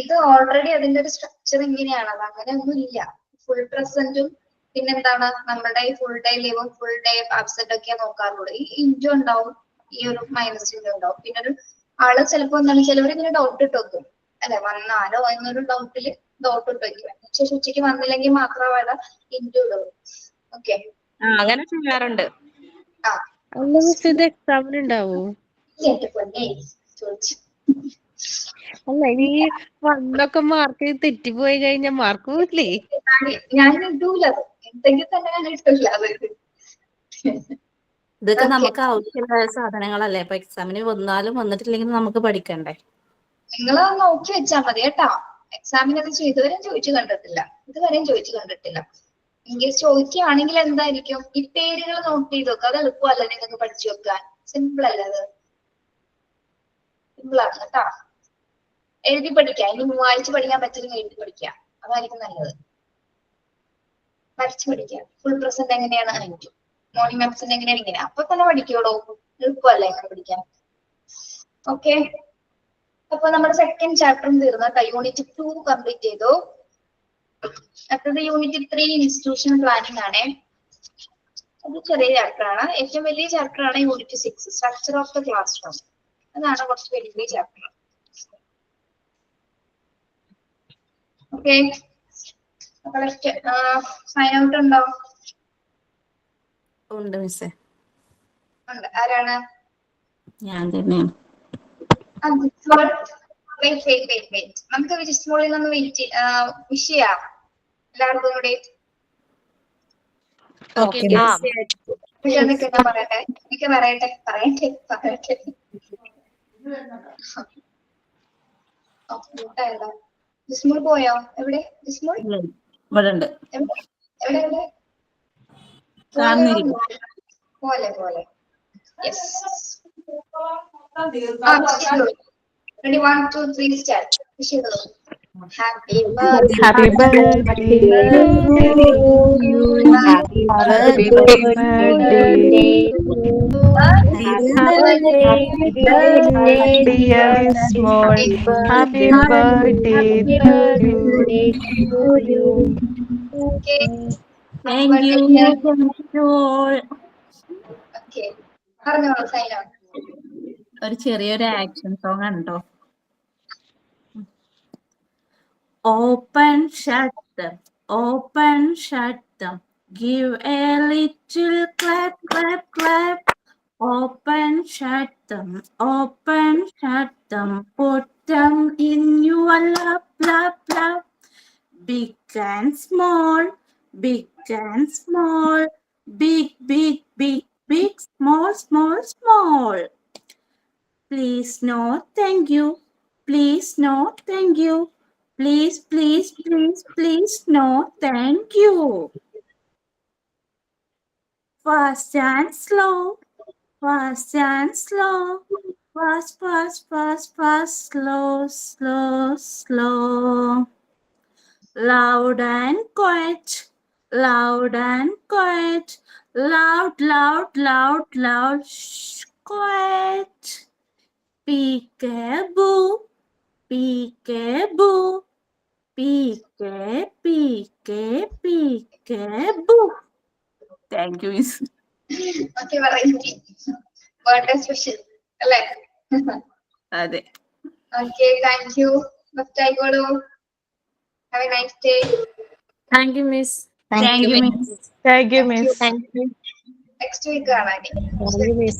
ഇത് ഓൾറെഡി അതിന്റെ ഒരു സ്ട്രക്ചർ ഇങ്ങനെയാണ്. അത് അങ്ങനെ ഒന്നും ഇല്ല. ഫുൾ പ്രസന്റും പിന്നെന്താണ് നമ്മുടെ ഈ ഫുൾ ഡേ ലീവും ഫുൾ ഡേ ആബ്സെന്റ് ഒക്കെ നോക്കാറുള്ളൂ. ഈ ഇൻറ്റു ഉണ്ടാവും, ഈ ഒരു മൈനസ് ഇൻറ്റു ഉണ്ടാവും. പിന്നെ ഒരു ആള് ചിലപ്പോ എന്താണ് ചിലവരിങ്ങനെ ഡൗട്ട് ഇട്ട് വെക്കും അല്ലെ, വന്നാലോ എന്നൊരു ഡൗട്ടില് ഡൗട്ട് ഇട്ട് വെക്കും. ശേഷം ഉച്ചയ്ക്ക് വന്നില്ലെങ്കിൽ മാത്രം അവിടെ ഇൻറ്റു ഇടും. ഓക്കെ, അങ്ങനെ ചെയ്യാറുണ്ട്. അല്ല മിസ്, ഇത് എക്സാമിന് ഉണ്ടാവോ? ചോദിച്ചു. അല്ല, ഇനി വന്നൊക്കെ മാർക്ക് തെറ്റിപ്പോയി കഴിഞ്ഞാൽ മാർക്ക് പോയില്ലേ? ഞാൻ ഇടൂല, എന്തെങ്കിലും തന്നെ ഞാൻ ഇട്ടില്ല. ഇതൊക്കെ നമുക്ക് ആവശ്യമുള്ള സാധനങ്ങളല്ലേ. ഇപ്പൊ എക്സാമിന് വന്നാലും വന്നിട്ടില്ലെങ്കിലും നമുക്ക് പഠിക്കണ്ടേ. നിങ്ങൾ നോക്കി വെച്ചാൽ മതി കേട്ടോ. എക്സാമിന് അത് ഇതുവരെയും ചോദിച്ചു കണ്ടിട്ടില്ല. ഇംഗ്ലീഷ് ചോദിക്കുകയാണെങ്കിൽ എന്തായിരിക്കും ഈ പേരുകൾ നോട്ട് ചെയ്ത് വെക്കുക. അത് എളുപ്പമല്ല നിങ്ങൾക്ക് പഠിച്ചു വെക്കാൻ. സിമ്പിൾ അല്ല അത്, സിമ്പിൾ ആണ് കേട്ടോ. എഴുതി പഠിക്കാം. ഇനി വായിച്ച് പഠിക്കാൻ പറ്റില്ലെങ്കിൽ എഴുതി പഠിക്കാം, അതായിരിക്കും നല്ലത്. വരച്ച് പഠിക്കാം. ഫുൾ പ്രസന്റ് എങ്ങനെയാണ് എനിക്ക്, മോർണിംഗ് ആബ്സെന്റ് എങ്ങനെയാണ് ഇങ്ങനെ, അപ്പൊ തന്നെ പഠിക്കോളൂ. എളുപ്പമല്ലേ ഇങ്ങനെ പഠിക്കാൻ. ഓക്കെ, അപ്പൊ നമ്മുടെ സെക്കൻഡ് ചാപ്റ്ററും തീർന്നു കേട്ടോ. യൂണിറ്റ് 2 കംപ്ലീറ്റ് ചെയ്തു. അടുത്തത് യൂണിറ്റ് 3 ഇൻസ്റ്റിറ്റ്യൂഷൻ പ്ലാനിങ് ആണ്. അത് ചെറിയ ചാപ്റ്റർ ആണ്. ഏറ്റവും വലിയ ചാപ്റ്റർ ആണ് unit 6 structure of the class room. അതാണ് കുറച്ച് വലിയ ചാപ്റ്റർ. ഓക്കെ, സൈൻ ഔട്ട് ഉണ്ടോ? ഉണ്ട് മിസ്സേ. ഉണ്ട്. ആരാണ്? ഞാൻ തന്നെയാണ്. നമുക്ക് വിജിസ്മോളിൽ നിന്ന് വിഷ് ചെയ്യാം എല്ലാവർക്കും കൂടി. പറയട്ടെ, എനിക്ക് പറയട്ടെ. ജിസ്മോൾ പോയോ? എവിടെ ജിസ്മോൾ? ഇവിടെ ഉണ്ട്. എവിടെ? പോലെ. Yes. Ready, 1, 2, 3, start. Wish you the happy birthday. Happy birthday to you. Happy birthday. Happy birthday. dear Miss Small. Happy birthday to you. Okay. Thank birthday, you. dear. Thank you all. Okay. പറഞ്ഞോളൂ സൈന. ഒരു ചെറിയൊരു action song ആണ് ട്ടോ. Open, shut them. Open, shut them. Give a little clap, clap, clap. Open, shut them. Open, shut them. Put them in your lap, lap, lap. Big and small, big and small. Big, big, big, big, small, small, small. Please, no, thank you. Please, no, thank you. Please, please, please, please, no, thank you. Fast and slow, fast and slow. Fast, fast, fast, fast, slow, slow, slow. Loud and quiet, loud and quiet. Loud, loud, loud, loud, shh, quiet. Peekaboo, peekaboo, peekaboo. Thank you, Miss. Okay, variety. Birthday special. അല്ലേ? അതെ. Okay, thank you. Left ആയിക്കോളൂ. Have a nice day. Thank you, Miss. Thank you, Miss. Thank you, Miss. Next week കാണാം. Thank you, Miss.